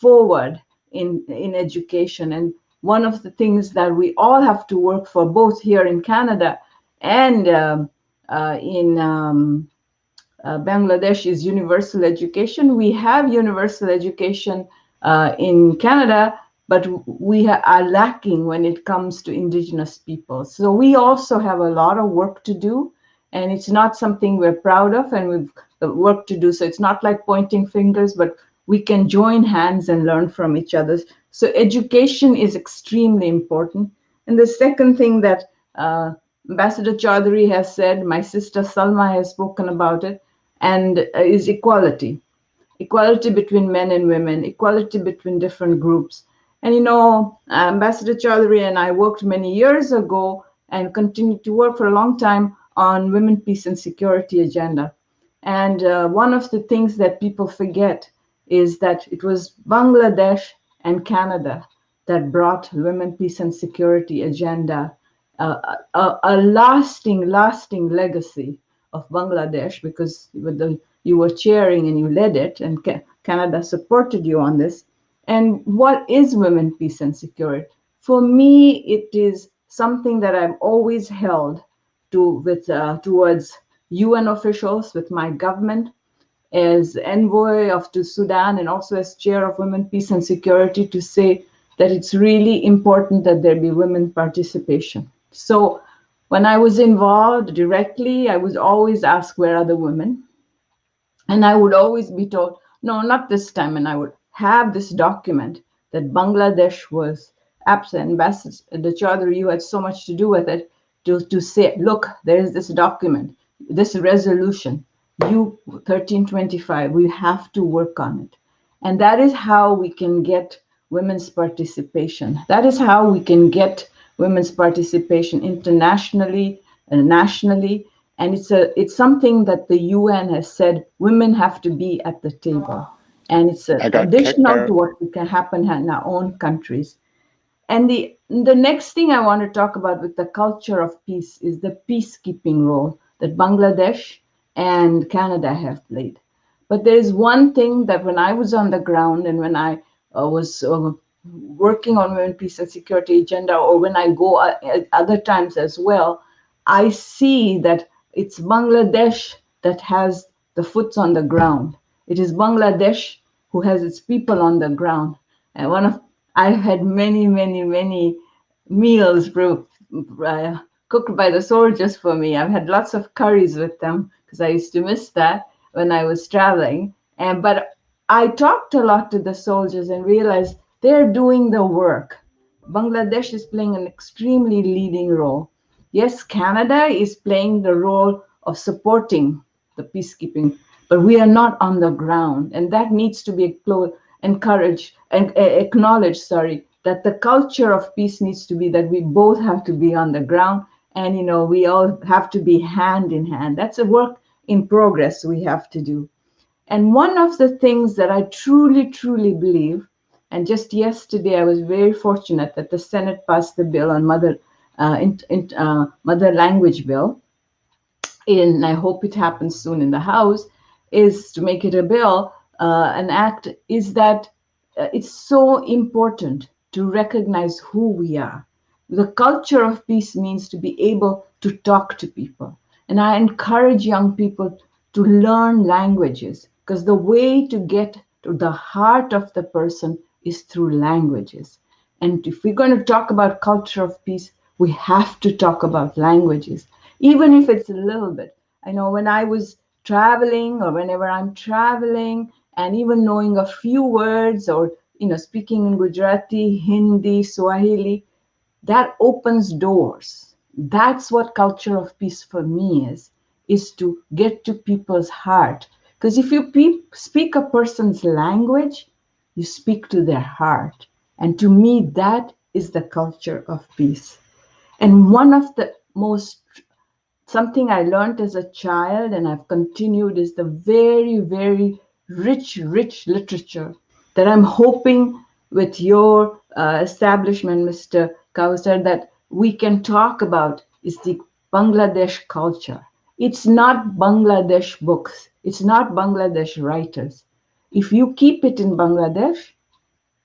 forward in education. And one of the things that we all have to work for, both here in Canada and in Bangladesh, is universal education. We have universal education in Canada, but we are lacking when it comes to Indigenous people. So we also have a lot of work to do, and it's not something we're proud of, and we've work to do. So it's not like pointing fingers, but we can join hands and learn from each other. So education is extremely important. And the second thing that Ambassador Chowdhury has said, my sister Salma has spoken about it, and is equality. Equality between men and women, equality between different groups. And Ambassador Chowdhury and I worked many years ago and continued to work for a long time on women, peace, and security agenda. And one of the things that people forget is that it was Bangladesh and Canada that brought women, peace, and security agenda, a lasting legacy of Bangladesh, because you were chairing and you led it, and Canada supported you on this. And what is women, peace, and security? For me, it is something that I've always held towards UN officials, with my government, as envoy to Sudan, and also as chair of Women, Peace, and Security, to say that it's really important that there be women participation. So when I was involved directly, I was always asked, where are the women? And I would always be told, no, not this time. And I would have this document that Bangladesh was absent. Ambassador Chowdhury, you had so much to do with it, to say, look, there is this document, this resolution, U1325, we have to work on it. And that is how we can get women's participation. That is how we can get women's participation internationally and nationally. And it's something that the UN has said, women have to be at the table. And it's additional to what can happen in our own countries. And the next thing I want to talk about with the culture of peace is the peacekeeping role that Bangladesh and Canada have played. But there is one thing that when I was on the ground, and when I was working on women, peace, and security agenda, or when I go at other times as well, I see that it's Bangladesh that has the foots on the ground. It is Bangladesh who has its people on the ground. And I've had many meals cooked by the soldiers for me. I've had lots of curries with them, because I used to miss that when I was traveling. But I talked a lot to the soldiers and realized they're doing the work. Bangladesh is playing an extremely leading role. Yes, Canada is playing the role of supporting the peacekeeping, but we are not on the ground. And that needs to be encouraged and acknowledged, that the culture of peace needs to be that we both have to be on the ground, and we all have to be hand in hand. That's a work in progress we have to do. And one of the things that I truly believe, and just yesterday I was very fortunate that the Senate passed the bill on mother language bill, and I hope it happens soon in the House, is to make it a bill, an act, is that it's so important to recognize who we are. The culture of peace means to be able to talk to people. And I encourage young people to learn languages, because the way to get to the heart of the person is through languages. And if we're going to talk about culture of peace, we have to talk about languages, even if it's a little bit. I know when I was traveling, or whenever I'm traveling, and even knowing a few words, or speaking in Gujarati, Hindi, Swahili, that opens doors. That's what culture of peace for me is to get to people's heart. Because if you speak a person's language, you speak to their heart. And to me, that is the culture of peace. And one of the most, something I learned as a child and I've continued, is the very, very rich literature that I'm hoping with your establishment, Mr. Kausar, that we can talk about, is the Bangladesh culture. It's not Bangladesh books. It's not Bangladesh writers. If you keep it in Bangladesh,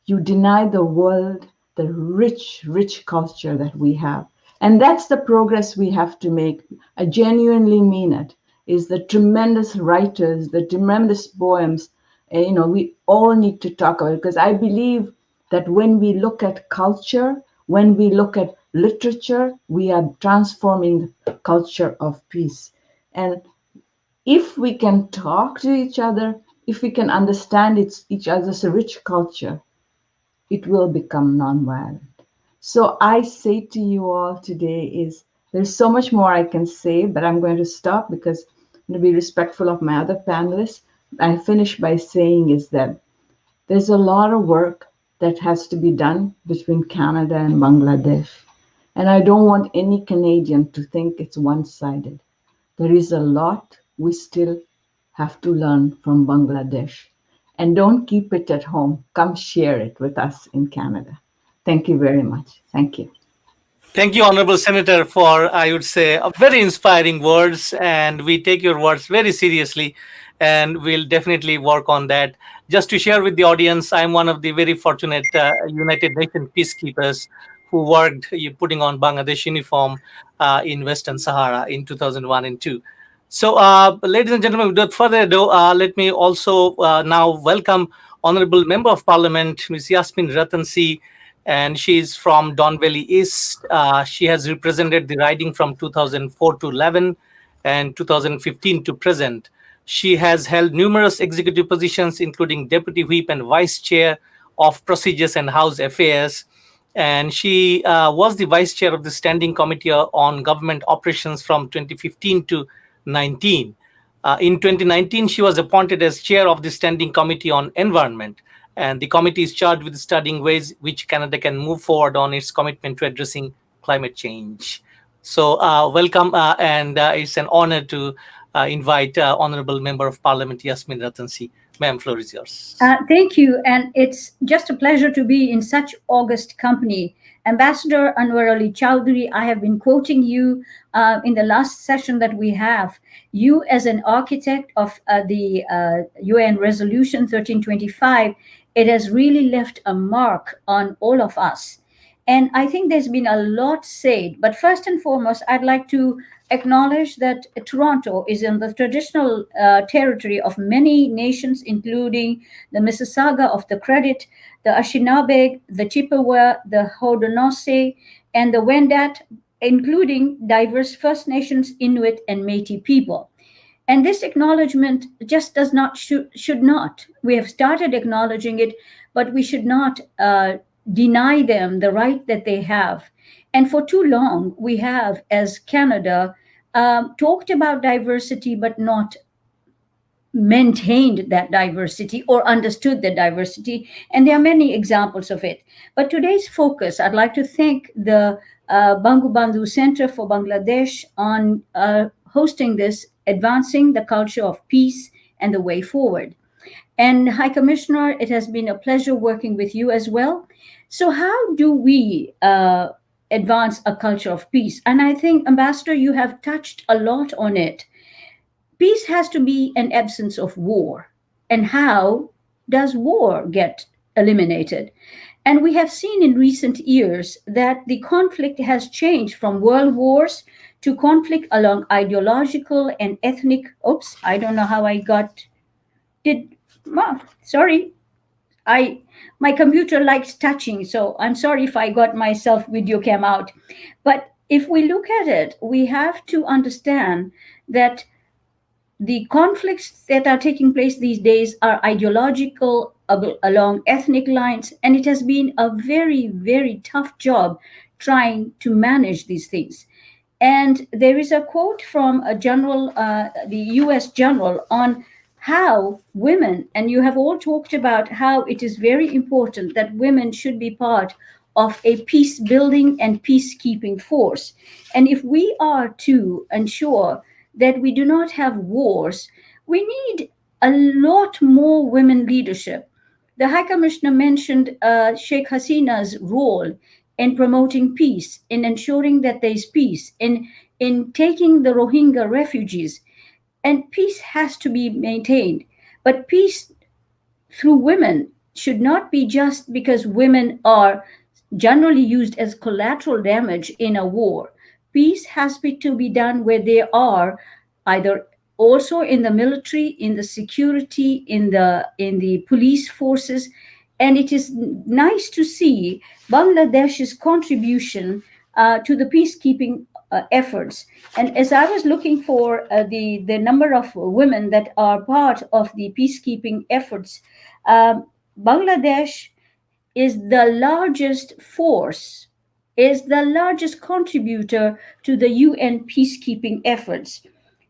you deny the world the rich culture that we have. And that's the progress we have to make. I genuinely mean it, is the tremendous writers, the tremendous poems, we all need to talk about it, because I believe that when we look at culture, when we look at literature, we are transforming the culture of peace. And if we can talk to each other, if we can understand each other's rich culture, it will become nonviolent. So I say to you all today is, there's so much more I can say, but I'm going to stop because I'm going to be respectful of my other panelists. I finish by saying is that there's a lot of work that has to be done between Canada and Bangladesh. And I don't want any Canadian to think it's one-sided. There is a lot we still have to learn from Bangladesh. And don't keep it at home. Come share it with us in Canada. Thank you very much. Thank you. Thank you, Honorable Senator, for, I would say, a very inspiring words. And we take your words very seriously, and we'll definitely work on that. Just to share with the audience, I'm one of the very fortunate United Nations peacekeepers who worked putting on Bangladesh uniform in Western Sahara in 2001 and 2. So, ladies and gentlemen, without further ado, let me also now welcome Honorable Member of Parliament, Ms. Yasmin Ratansi, and she's from Don Valley East. She has represented the riding from 2004 to 11 and 2015 to present. She has held numerous executive positions, including Deputy Whip and Vice Chair of Procedures and House Affairs. And she was the Vice Chair of the Standing Committee on Government Operations from 2015 to 19. In 2019, she was appointed as Chair of the Standing Committee on Environment, and the committee is charged with studying ways which Canada can move forward on its commitment to addressing climate change. So welcome, and it's an honor to invite Honourable Member of Parliament Yasmin Ratansi. Ma'am, floor is yours. Thank you, and it's just a pleasure to be in such august company. Ambassador Anwarul Chowdhury, I have been quoting you in the last session that we have. You, as an architect of the UN Resolution 1325, it has really left a mark on all of us. And I think there's been a lot said, but first and foremost, I'd like to acknowledge that Toronto is in the traditional territory of many nations, including the Mississauga of the Credit, the Anishinaabe, the Chippewa, the Haudenosaunee, and the Wendat, including diverse First Nations, Inuit, and Métis people. And this acknowledgement just does not, should not. We have started acknowledging it, but we should not deny them the right that they have. And for too long, we have, as Canada, talked about diversity, but not maintained that diversity or understood the diversity. And there are many examples of it. But today's focus, I'd like to thank the Bangabandhu Center for Bangladesh on hosting this, Advancing the Culture of Peace and the Way Forward. And High Commissioner, it has been a pleasure working with you as well. So how do we advance a culture of peace? And I think, Ambassador, you have touched a lot on it. Peace has to be an absence of war. And how does war get eliminated? And we have seen in recent years that the conflict has changed from world wars to conflict along ideological and ethnic. Oops, I don't know how I got. Sorry, my computer likes touching, so I'm sorry if I got myself video cam out. But if we look at it, we have to understand that the conflicts that are taking place these days are ideological along ethnic lines, and it has been a very, very tough job trying to manage these things. And there is a quote from a general, the US general, on how women, and you have all talked about how it is very important that women should be part of a peace building and peacekeeping force. And if we are to ensure that we do not have wars, we need a lot more women leadership. The High Commissioner mentioned Sheikh Hasina's role in promoting peace, in ensuring that there is peace, in taking the Rohingya refugees. And peace has to be maintained. But peace through women should not be just because women are generally used as collateral damage in a war. Peace has to be done where they are either also in the military, in the security, in the police forces. And it is nice to see Bangladesh's contribution to the peacekeeping efforts. And as I was looking for the number of women that are part of the peacekeeping efforts, Bangladesh is the largest force, is the largest contributor to the UN peacekeeping efforts.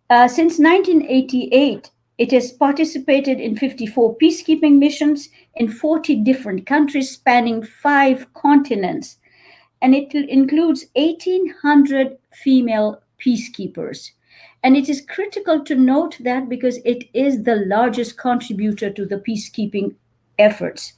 Since 1988, it has participated in 54 peacekeeping missions in 40 different countries spanning 5 continents. And it includes 1,800 female peacekeepers. And it is critical to note that because it is the largest contributor to the peacekeeping efforts.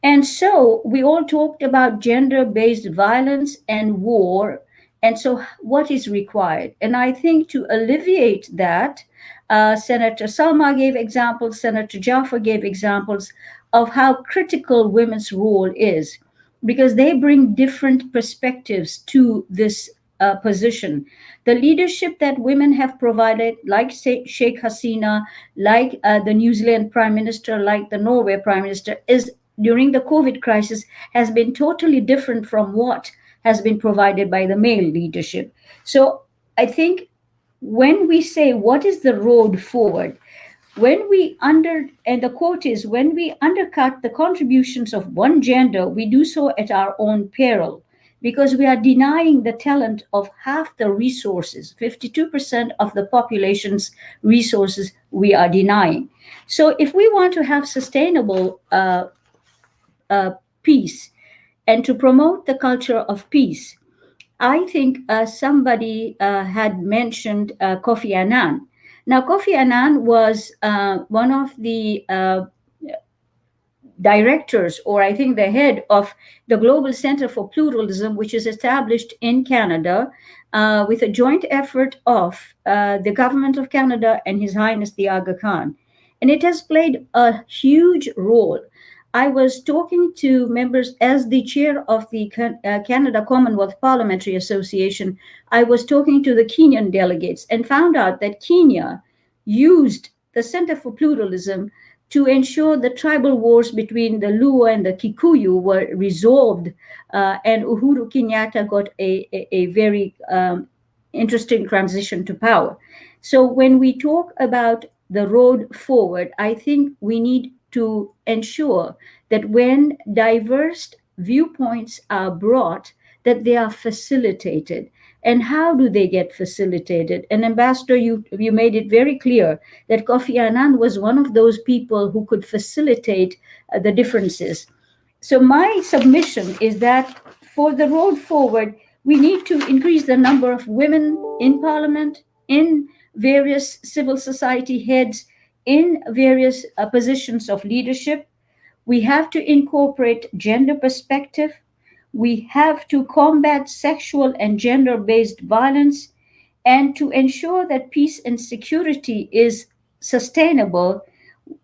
And so we all talked about gender-based violence and war. And so what is required? And I think to alleviate that, Senator Salma gave examples, Senator Jaffer gave examples of how critical women's role is, because they bring different perspectives to this position. The leadership that women have provided, like Sheikh Hasina, like the New Zealand Prime Minister, like the Norway Prime Minister, is during the COVID crisis has been totally different from what has been provided by the male leadership. So I think when we say what is the road forward, when we and the quote is, when we undercut the contributions of one gender, we do so at our own peril, because we are denying the talent of half the resources, 52% of the population's resources we are denying. So if we want to have sustainable peace and to promote the culture of peace, I think somebody had mentioned Kofi Annan. Now, Kofi Annan was one of the directors, or I think the head of the Global Center for Pluralism, which is established in Canada with a joint effort of the government of Canada and His Highness the Aga Khan. And it has played a huge role. I was talking to members as the chair of the Canada Commonwealth Parliamentary Association. I was talking to the Kenyan delegates and found out that Kenya used the Center for Pluralism to ensure the tribal wars between the Luo and the Kikuyu were resolved, and Uhuru Kenyatta got a very interesting transition to power. So when we talk about the road forward, I think we need to ensure that when diverse viewpoints are brought, that they are facilitated. And how do they get facilitated? And Ambassador, you made it very clear that Kofi Annan was one of those people who could facilitate the differences. So my submission is that for the road forward, we need to increase the number of women in parliament, in various civil society heads, in various positions of leadership. We have to incorporate gender perspective. We have to combat sexual and gender-based violence. and to ensure that peace and security is sustainable,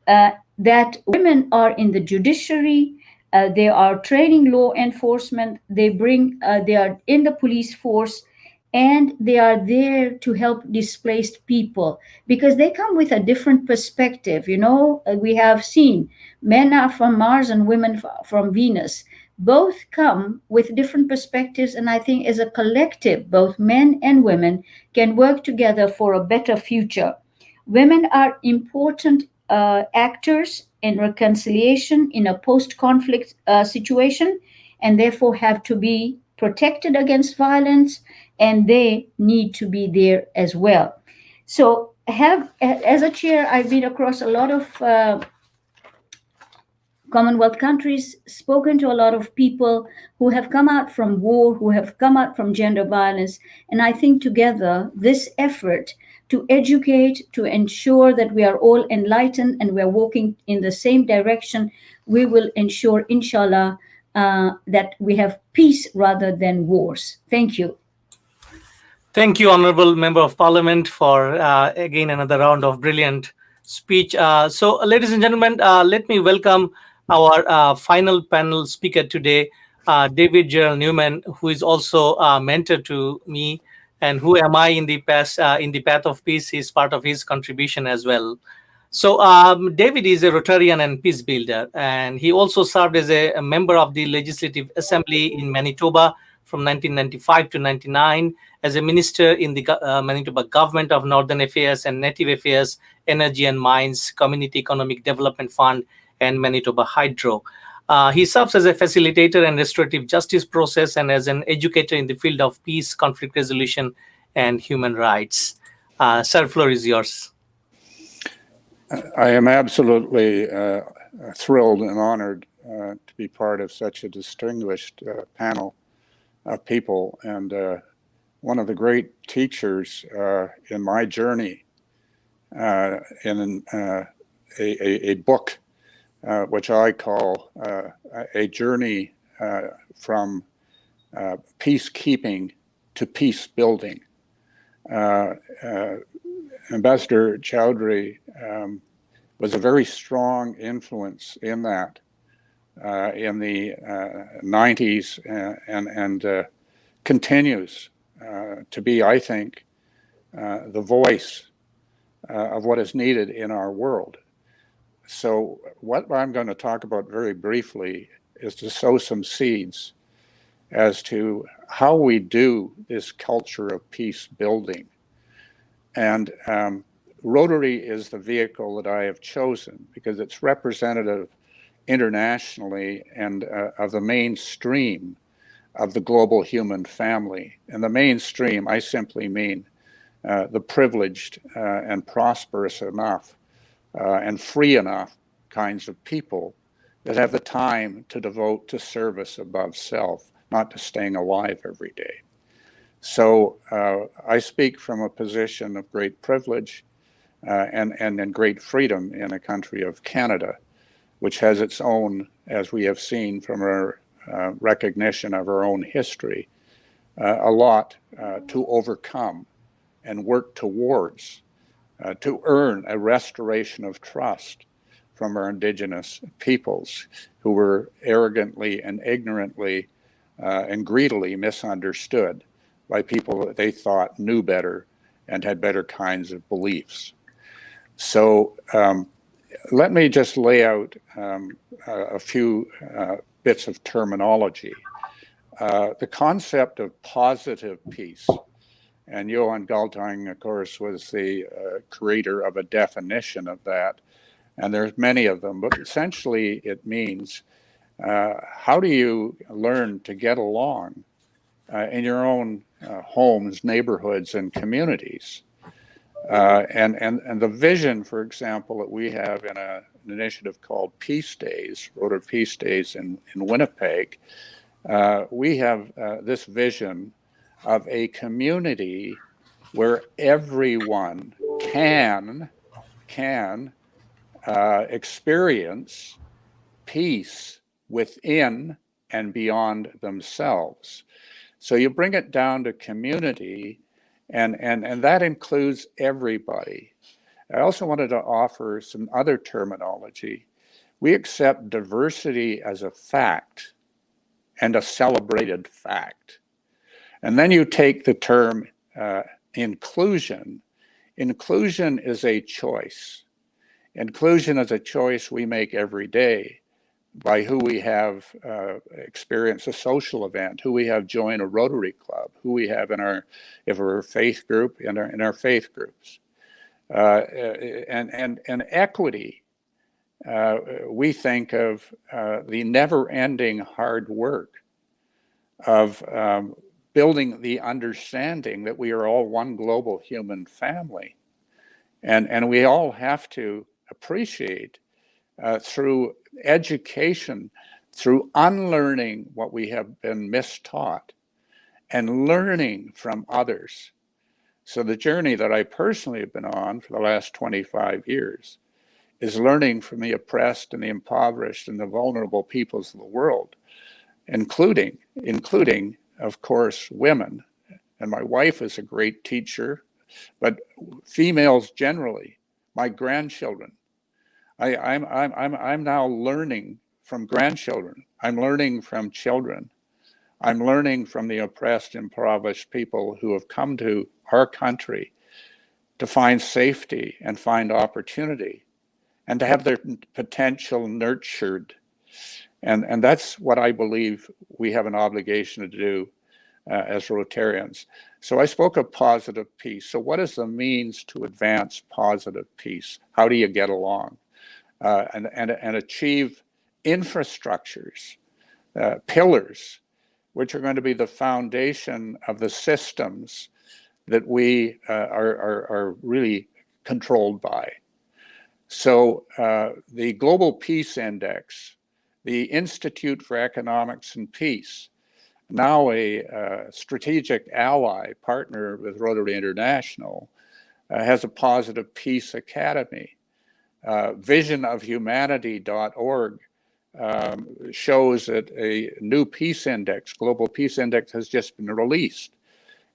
that women are in the judiciary, they are training law enforcement, they are in the police force, and they are there to help displaced people because they come with a different perspective. We have seen men are from Mars and women from Venus. Both come with different perspectives, and I think as a collective, both men and women can work together for a better future. Women are important actors in reconciliation in a post conflict situation, and therefore have to be protected against violence, and they need to be there as well. So, as a chair, I've been across a lot of Commonwealth countries, spoken to a lot of people who have come out from war, who have come out from gender violence. And I think together, this effort to educate, to ensure that we are all enlightened and we're walking in the same direction, we will ensure, inshallah, that we have peace rather than wars. Thank you. Thank you, Honourable Member of Parliament, for again another round of brilliant speech. So, ladies and gentlemen, let me welcome our final panel speaker today, David Gerald Newman, who is also a mentor to me, and who am I in the past in the path of peace. Is part of his contribution as well. So, David is a Rotarian and peace builder, and he also served as a member of the Legislative Assembly in Manitoba from 1995 to 99, as a minister in the Manitoba Government of Northern Affairs and Native Affairs, Energy and Mines, Community Economic Development Fund, and Manitoba Hydro. He serves as a facilitator and restorative justice process and as an educator in the field of peace, conflict resolution, and human rights. Sir, floor is yours. I am absolutely thrilled and honored to be part of such a distinguished panel of people. And one of the great teachers in my journey in a book which I call A Journey from Peacekeeping to Peace Building. Ambassador Chowdhury was a very strong influence in that in the 90s and continues to be, I think, the voice of what is needed in our world. So what I'm going to talk about very briefly is to sow some seeds as to how we do this culture of peace building. And Rotary is the vehicle that I have chosen because it's representative internationally and of the mainstream of the global human family. And the mainstream, I simply mean the privileged and prosperous enough and free enough kinds of people that have the time to devote to service above self, not to staying alive every day. So I speak from a position of great privilege and great freedom in a country of Canada, which has its own, as we have seen from our recognition of our own history, a lot to overcome and work towards to earn a restoration of trust from our Indigenous peoples who were arrogantly and ignorantly and greedily misunderstood by people that they thought knew better and had better kinds of beliefs. So let me just lay out a few bits of terminology. The concept of positive peace, and Johan Galtung, of course, was the creator of a definition of that, and there's many of them, but essentially it means how do you learn to get along in your own homes, neighborhoods, and communities? And the vision, for example, that we have in an initiative called Peace Days, Rotary Peace Days in Winnipeg, we have this vision of a community where everyone can experience peace within and beyond themselves. So you bring it down to community, And that includes everybody. I also wanted to offer some other terminology. We accept diversity as a fact and a celebrated fact. And then you take the term inclusion. Inclusion is a choice. Inclusion is a choice we make every day by who we have experienced a social event, who we have joined a Rotary Club, who we have in our, if we're a faith group, in our faith groups. And equity, we think of the never-ending hard work of building the understanding that we are all one global human family. And we all have to appreciate through education, through unlearning what we have been mistaught and learning from others. So the journey that I personally have been on for the last 25 years is learning from the oppressed and the impoverished and the vulnerable peoples of the world, including, of course, women. And my wife is a great teacher, but females generally, my grandchildren. I'm now learning from grandchildren. I'm learning from children. I'm learning from the oppressed, impoverished people who have come to our country to find safety and find opportunity and to have their potential nurtured. And that's what I believe we have an obligation to do as Rotarians. So I spoke of positive peace. So what is the means to advance positive peace? How do you get along and achieve infrastructures, pillars, which are going to be the foundation of the systems that we are really controlled by. So the Global Peace Index, the Institute for Economics and Peace, now a strategic ally partner with Rotary International, has a Positive Peace Academy. Visionofhumanity.org shows that a new peace index, Global Peace Index, has just been released.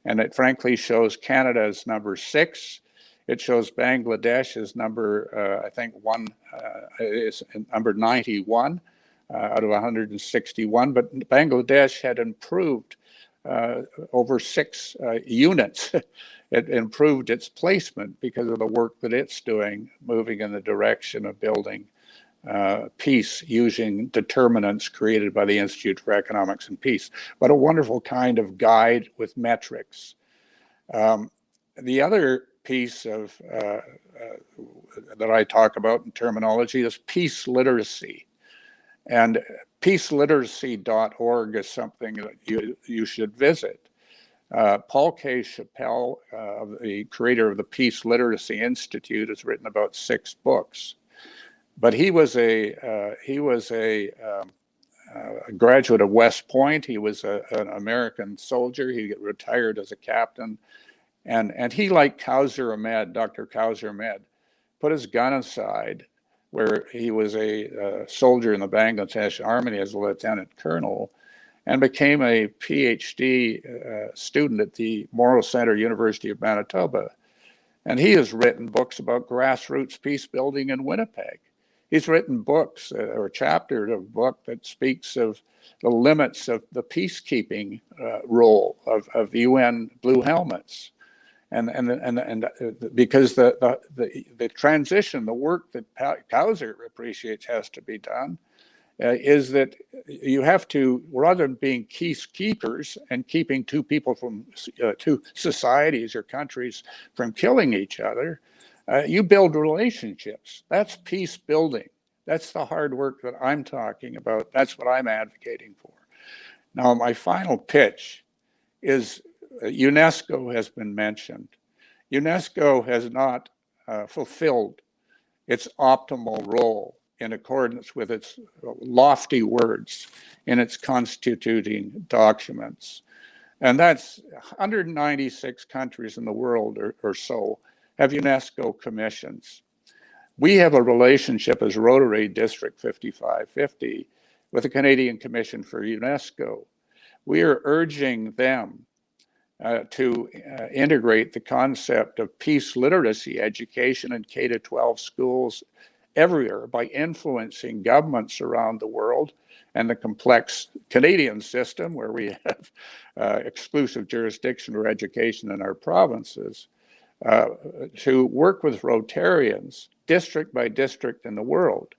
And it frankly shows Canada as number 6. It shows Bangladesh as number, I think, is number 91 out of 161. But Bangladesh had improved over 6 units. It improved its placement because of the work that it's doing, moving in the direction of building peace using determinants created by the Institute for Economics and Peace. But a wonderful kind of guide with metrics. The other piece of that I talk about in terminology is peace literacy. And peaceliteracy.org is something that you should visit. Paul K. Chappelle, the creator of the Peace Literacy Institute, has written about 6 books. But he was a graduate of West Point. He was an American soldier. He retired as a captain. And he, like Kauser Ahmed, Dr. Kauser Ahmed, put his gun aside, where he was a soldier in the Bangladesh Army as a lieutenant colonel, and became a PhD student at the Morrow Center, University of Manitoba. And he has written books about grassroots peace building in Winnipeg. He's written books or a chapter of a book that speaks of the limits of the peacekeeping role of UN Blue Helmets. And because the transition, the work that Kauser appreciates has to be done, is that you have to, rather than being peacekeepers and keeping 2 people from 2 societies or countries from killing each other, you build relationships. That's peace building. That's the hard work that I'm talking about. That's what I'm advocating for. Now, my final pitch is UNESCO has been mentioned. UNESCO has not fulfilled its optimal role in accordance with its lofty words in its constituting documents. And that's 196 countries in the world or so have UNESCO commissions. We have a relationship as Rotary District 5550 with the Canadian Commission for UNESCO. We are urging them to integrate the concept of peace literacy education in K-12 schools everywhere by influencing governments around the world and the complex Canadian system where we have exclusive jurisdiction for education in our provinces, to work with Rotarians, district by district in the world,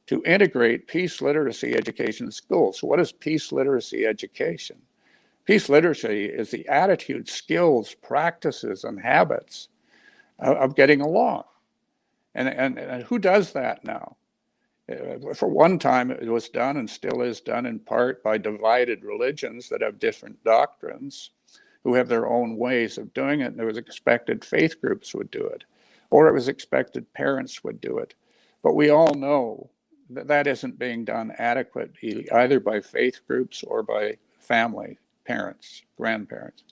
to integrate peace literacy education in schools. So what is peace literacy education? Peace literacy is the attitude, skills, practices, and habits of getting along. And who does that now? For one time, it was done and still is done in part by divided religions that have different doctrines, who have their own ways of doing it. And it was expected faith groups would do it, or it was expected parents would do it. But we all know that that isn't being done adequately, either by faith groups or by family, parents, grandparents.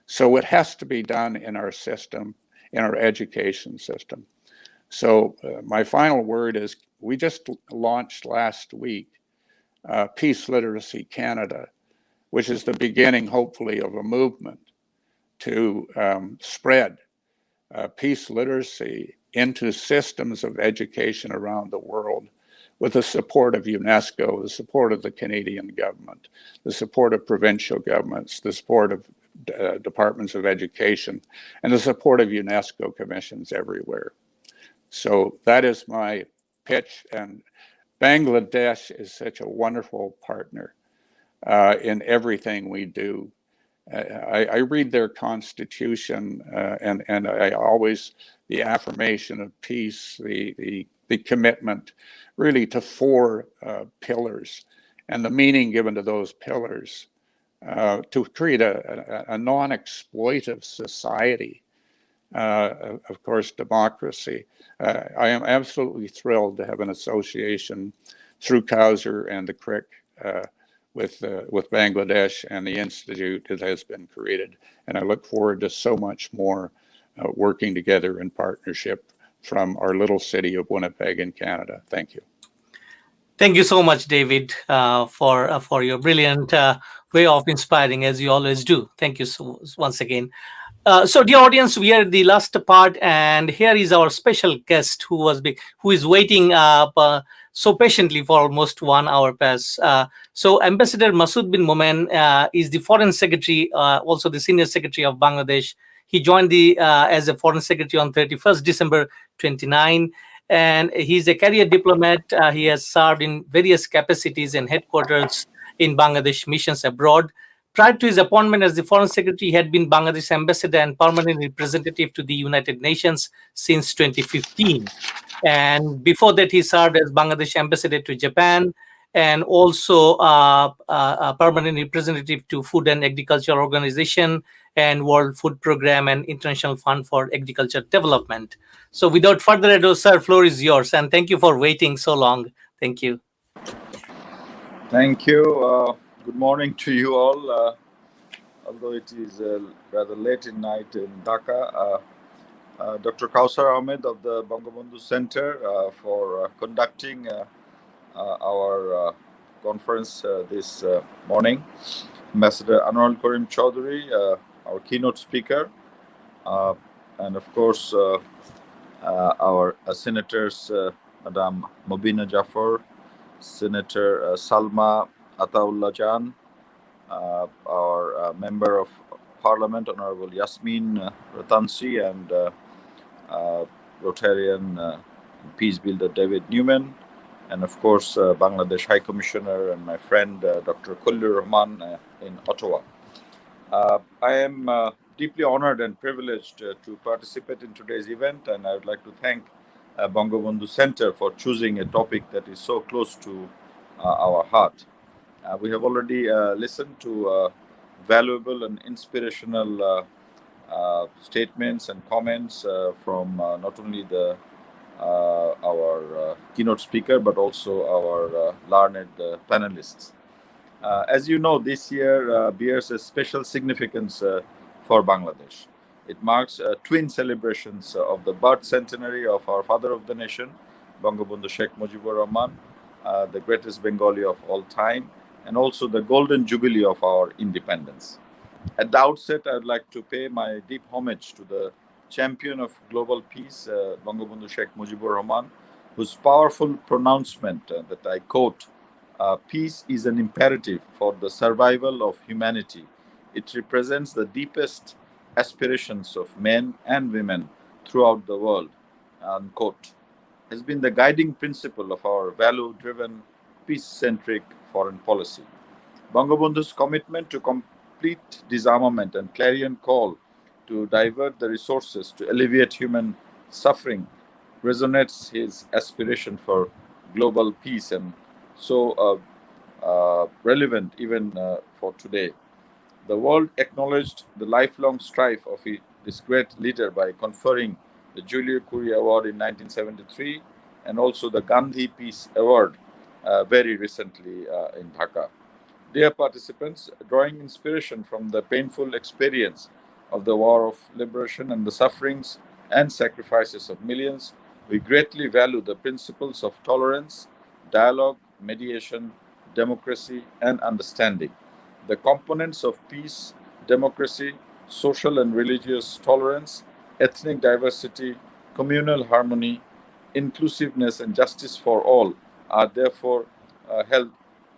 So it has to be done in our system, in our education system. So my final word is, we just launched last week Peace Literacy Canada, which is the beginning, hopefully, of a movement to spread peace literacy into systems of education around the world, with the support of UNESCO, the support of the Canadian government, the support of provincial governments, the support of departments of education, and the support of UNESCO commissions everywhere. So that is my pitch, and Bangladesh is such a wonderful partner in everything we do. I read their constitution, and I always, the affirmation of peace, the commitment really to four pillars, and the meaning given to those pillars to create a non-exploitive society. Of course, democracy. I am absolutely thrilled to have an association through Chowdhury and the CRIC with Bangladesh and the institute that has been created. And I look forward to so much more working together in partnership from our little city of Winnipeg in Canada. Thank you. Thank you so much, David, for your brilliant way of inspiring, as you always do. Thank you so once again. So, dear audience, we are at the last part, and here is our special guest who is waiting so patiently for almost 1 hour past. So, Ambassador Masud bin Momen is the Foreign Secretary, also the Senior Secretary of Bangladesh. He joined as a Foreign Secretary on 31st December 29, and he's a career diplomat. He has served in various capacities and headquarters in Bangladesh missions abroad. Prior to his appointment as the Foreign Secretary, he had been Bangladesh ambassador and permanent representative to the United Nations since 2015. And before that, he served as Bangladesh ambassador to Japan and also a permanent representative to Food and Agriculture Organization and World Food Program and International Fund for Agriculture Development. So without further ado, sir, floor is yours. And thank you for waiting so long. Thank you. Thank you. Good morning to you all, although it is rather late in night in Dhaka. Dr. Kausar Ahmed of the Bangabandhu Center for conducting our conference this morning. Ambassador Anwarul Karim Chowdhury, our keynote speaker, and of course our senators, Madam Mobina Jaffer, Senator Salma Ataullahjan, our member of Parliament, Honourable Yasmin Ratansi, and Rotarian peace builder David Newman, and of course Bangladesh High Commissioner and my friend Dr. Khalilur Rahman in Ottawa. I am deeply honored and privileged to participate in today's event, and I would like to thank Bangabandhu Center for choosing a topic that is so close to our heart. We have already listened to valuable and inspirational statements and comments from not only our keynote speaker, but also our learned panelists. As you know, this year bears a special significance for Bangladesh. It marks twin celebrations of the birth centenary of our father of the nation, Bangabandhu Sheikh Mujibur Rahman, the greatest Bengali of all time, and also the golden jubilee of our independence. At the outset, I would like to pay my deep homage to the champion of global peace, Bangabandhu Sheikh Mujibur Rahman, whose powerful pronouncement that I quote, peace is an imperative for the survival of humanity. It represents the deepest aspirations of men and women throughout the world, unquote, has been the guiding principle of our value-driven, peace-centric foreign policy. Bangabandhu's commitment to complete disarmament and clarion call to divert the resources to alleviate human suffering resonates his aspiration for global peace and so relevant even for today. The world acknowledged the lifelong strife of this great leader by conferring the Julio Kuri Award in 1973 and also the Gandhi Peace Award very recently in Dhaka. Dear participants, drawing inspiration from the painful experience of the war of liberation and the sufferings and sacrifices of millions, we greatly value the principles of tolerance, dialogue, mediation, democracy, and understanding. The components of peace, democracy, social and religious tolerance, ethnic diversity, communal harmony, inclusiveness, and justice for all are therefore held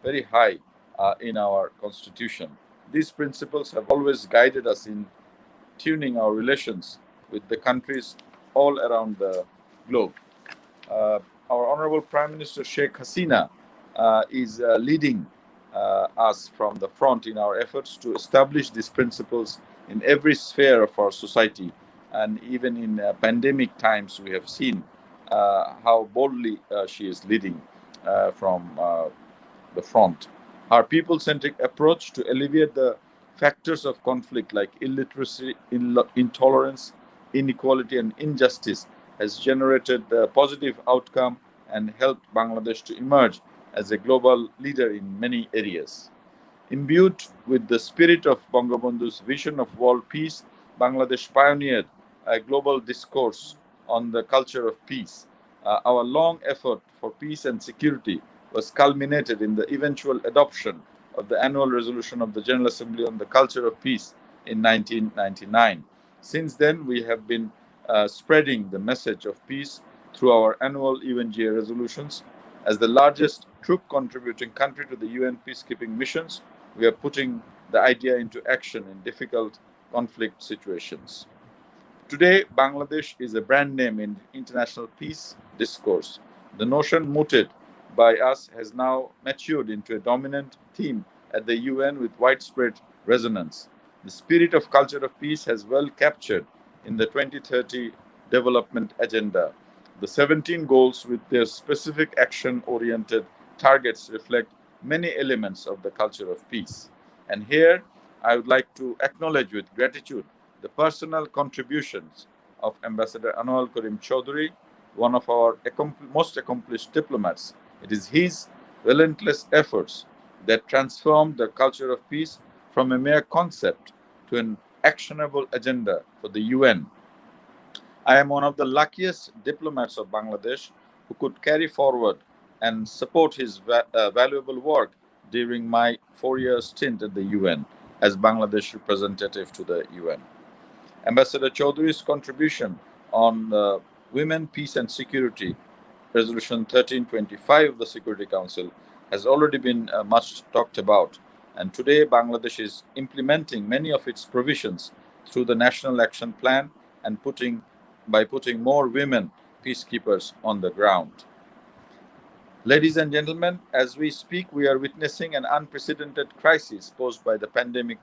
very high in our constitution. These principles have always guided us in tuning our relations with the countries all around the globe. Our Honourable Prime Minister Sheikh Hasina is leading us from the front in our efforts to establish these principles in every sphere of our society. And even in pandemic times, we have seen how boldly she is leading from the front. Our people-centric approach to alleviate the factors of conflict like illiteracy, intolerance, inequality, and injustice has generated a positive outcome and helped Bangladesh to emerge as a global leader in many areas. Imbued with the spirit of Bangabandhu's vision of world peace, Bangladesh pioneered a global discourse on the culture of peace. Our long effort for peace and security was culminated in the eventual adoption of the annual resolution of the General Assembly on the culture of peace in 1999. Since then, we have been spreading the message of peace through our annual UNGA resolutions. As the largest troop contributing country to the UN peacekeeping missions, we are putting the idea into action in difficult conflict situations. Today, Bangladesh is a brand name in international peace discourse. The notion mooted by us has now matured into a dominant theme at the UN with widespread resonance. The spirit of culture of peace has well captured in the 2030 development agenda. The 17 goals with their specific action-oriented targets reflect many elements of the culture of peace. And here, I would like to acknowledge with gratitude the personal contributions of Ambassador Anwarul Chowdhury, one of our most accomplished diplomats. It is his relentless efforts that transformed the culture of peace from a mere concept to an actionable agenda for the UN. I am one of the luckiest diplomats of Bangladesh who could carry forward and support his valuable work during my 4-year stint at the UN as Bangladesh representative to the UN. Ambassador Chowdhury's contribution on women, peace and security, Resolution 1325 of the Security Council, has already been much talked about. And today, Bangladesh is implementing many of its provisions through the National Action Plan and by putting more women peacekeepers on the ground. Ladies and gentlemen, as we speak, we are witnessing an unprecedented crisis posed by the pandemic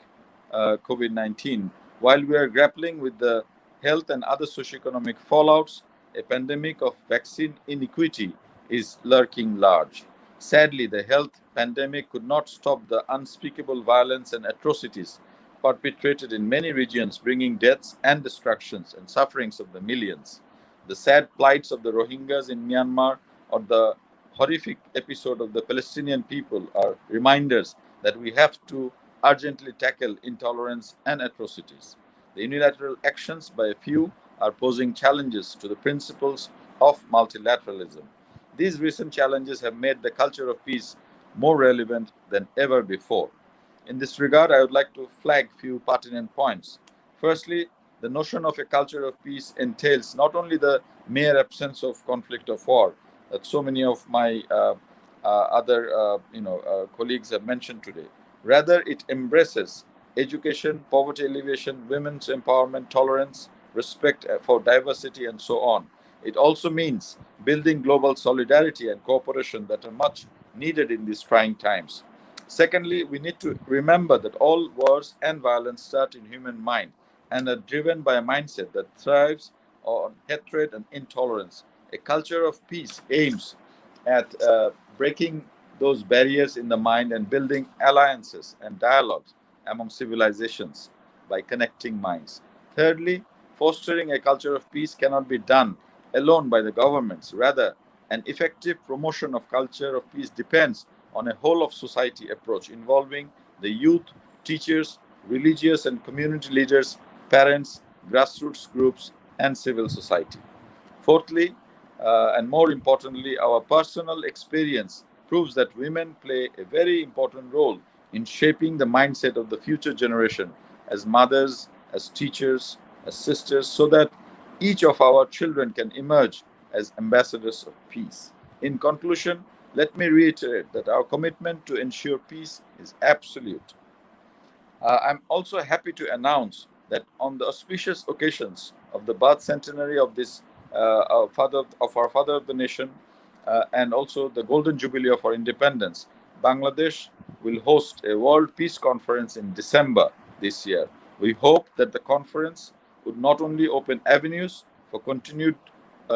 COVID-19. While we are grappling with the health and other socioeconomic fallouts, a pandemic of vaccine inequity is lurking large. Sadly, the health pandemic could not stop the unspeakable violence and atrocities perpetrated in many regions, bringing deaths and destructions and sufferings of the millions. The sad plights of the Rohingyas in Myanmar or the horrific episode of the Palestinian people are reminders that we have to urgently tackle intolerance and atrocities. The unilateral actions by a few are posing challenges to the principles of multilateralism. These recent challenges have made the culture of peace more relevant than ever before. In this regard, I would like to flag few pertinent points. Firstly, the notion of a culture of peace entails not only the mere absence of conflict of war that so many of my other colleagues have mentioned today. Rather, it embraces education, poverty alleviation, women's empowerment, tolerance, respect for diversity, and so on. It also means building global solidarity and cooperation that are much needed in these trying times. Secondly, we need to remember that all wars and violence start in human mind and are driven by a mindset that thrives on hatred and intolerance. A culture of peace aims at breaking those barriers in the mind and building alliances and dialogues among civilizations by connecting minds. Thirdly, fostering a culture of peace cannot be done alone by the governments. Rather, an effective promotion of culture of peace depends on a whole of society approach involving the youth, teachers, religious and community leaders, parents, grassroots groups, and civil society. Fourthly, and more importantly, our personal experience proves that women play a very important role in shaping the mindset of the future generation as mothers, as teachers, as sisters, so that each of our children can emerge as ambassadors of peace. In conclusion, let me reiterate that our commitment to ensure peace is absolute. I'm also happy to announce that on the auspicious occasions of the birth centenary of our father of the nation, and also the golden jubilee of our independence, Bangladesh will host a World Peace Conference in December this year. We hope that the conference would not only open avenues for continued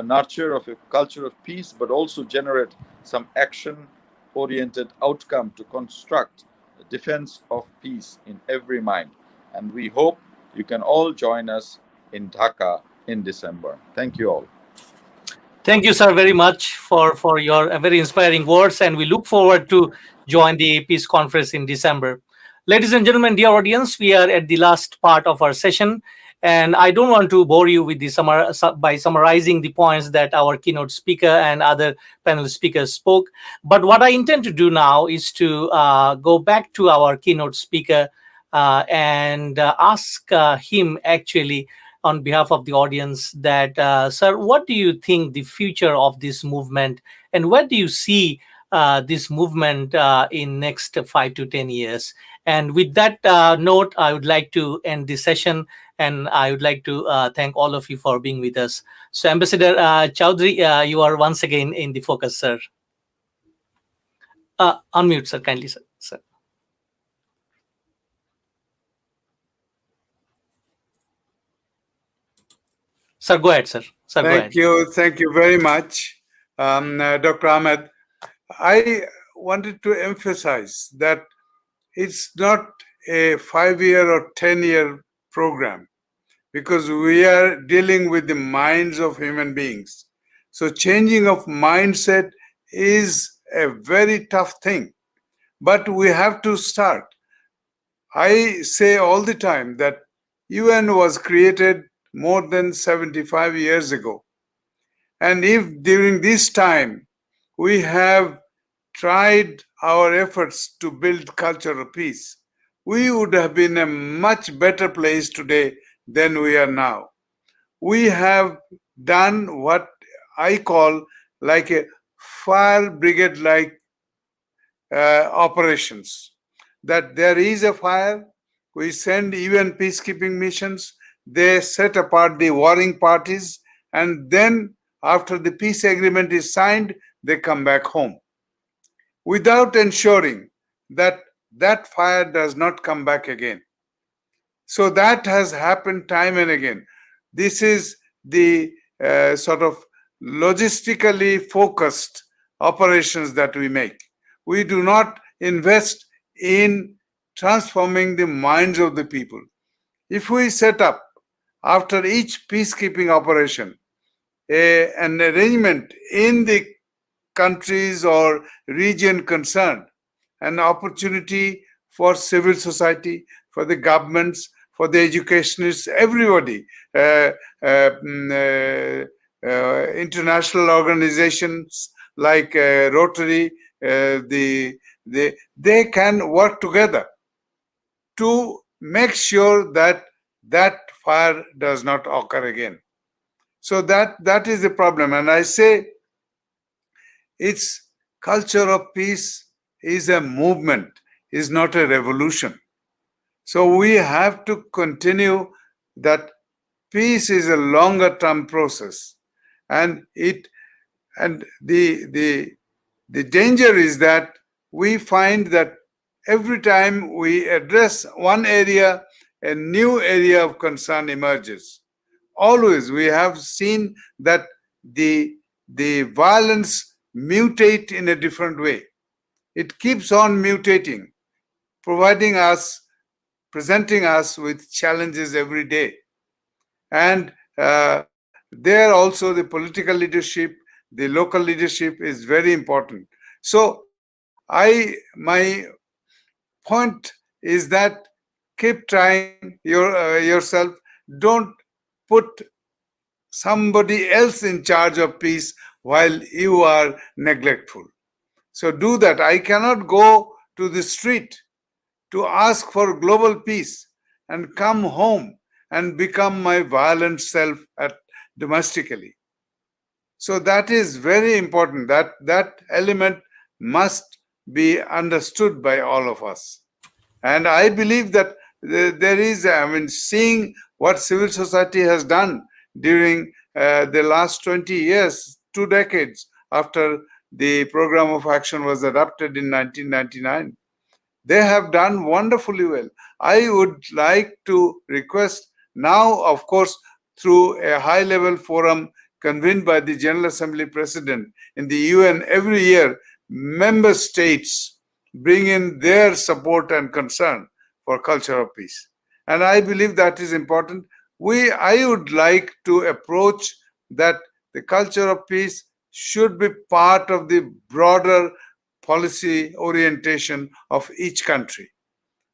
nurture of a culture of peace, but also generate some action-oriented outcome to construct the defense of peace in every mind. And we hope you can all join us in Dhaka in December. Thank you all. Thank you, sir, very much for your very inspiring words, and we look forward to join the Peace Conference in December. Ladies and gentlemen, dear audience, we are at the last part of our session, and I don't want to bore you with by summarizing the points that our keynote speaker and other panel speakers spoke. But what I intend to do now is to go back to our keynote speaker and ask him actually on behalf of the audience that, sir, what do you think the future of this movement, and where do you see this movement in next 5 to 10 years? And with that note, I would like to end this session, and I would like to thank all of you for being with us. So, Ambassador Chowdhury, you are once again in the focus, sir. Unmute, sir, kindly, sir. Sir, go ahead, sir. Sir, go ahead. Thank you very much, Dr. Ahmed. I wanted to emphasize that it's not a 5-year or 10-year program, because we are dealing with the minds of human beings. So changing of mindset is a very tough thing, but we have to start. I say all the time that UN was created more than 75 years ago. And if during this time we have tried our efforts to build culture of peace, we would have been a much better place today than we are now. We have done what I call like a fire brigade-like operations. That there is a fire, we send UN peacekeeping missions, they set apart the warring parties, and then after the peace agreement is signed, they come back home, without ensuring that that fire does not come back again. So that has happened time and again. This is the sort of logistically focused operations that we make. We do not invest in transforming the minds of the people. If we set up, after each peacekeeping operation, an arrangement in the countries or region concerned, an opportunity for civil society, for the governments, for the educationists, everybody, international organizations like Rotary, they can work together to make sure that that fire does not occur again. So that is the problem. And I say its culture of peace is a movement, is not a revolution. So we have to continue that peace is a longer term process, and the danger is that we find that every time we address one area, a new area of concern emerges. Always we have seen that the violence mutate in a different way. It keeps on mutating, presenting us with challenges every day. And there also the political leadership, the local leadership is very important. So my point is that keep trying yourself. Don't put somebody else in charge of peace while you are neglectful. So do that. I cannot go to the street to ask for global peace and come home and become my violent self domestically. So that is very important. That element must be understood by all of us. And I believe that there is, seeing what civil society has done during the last 20 years, 2 decades after the program of action was adopted in 1999, they have done wonderfully well. I would like to request now, of course, through a high-level forum convened by the General Assembly President in the UN every year, member states bring in their support and concern for culture of peace. And I believe that is important. I would like to approach that the culture of peace should be part of the broader policy orientation of each country.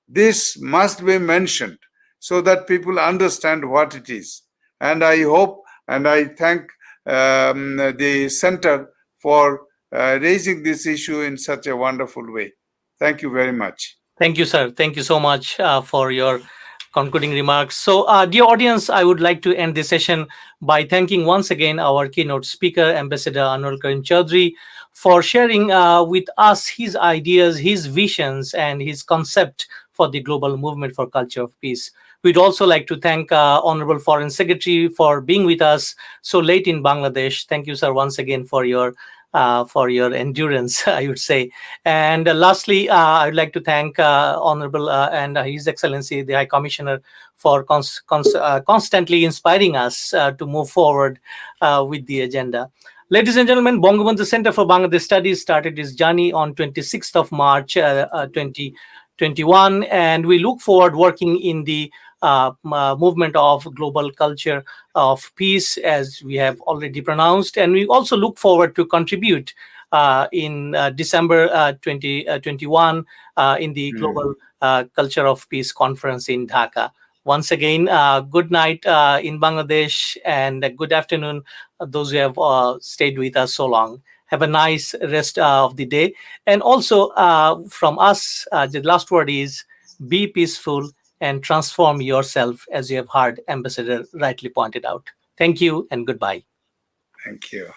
This must be mentioned so that people understand what it is. And I hope and I thank the center for raising this issue in such a wonderful way. Thank you very much. Thank you, sir. Thank you so much for your concluding remarks. So, dear audience, I would like to end this session by thanking once again our keynote speaker, Ambassador Anwarul Chowdhury, for sharing with us his ideas, his visions, and his concept for the global movement for culture of peace. We'd also like to thank Honourable Foreign Secretary for being with us so late in Bangladesh. Thank you, sir, once again for your endurance, I would say. And lastly, I would like to thank Honourable and His Excellency, the High Commissioner, for constantly inspiring us to move forward with the agenda. Ladies and gentlemen, Bangabandhu Center for Bangladesh Studies started its journey on 26th of March 2021, and we look forward working in the movement of global culture of peace, as we have already pronounced, and we also look forward to contribute in December 2021 in the Global Culture of Peace Conference in Dhaka. Once again, good night in Bangladesh, and good afternoon those who have stayed with us so long. Have a nice rest of the day. And also from us, the last word is be peaceful and transform yourself, as you have heard Ambassador rightly pointed out. Thank you and goodbye. Thank you.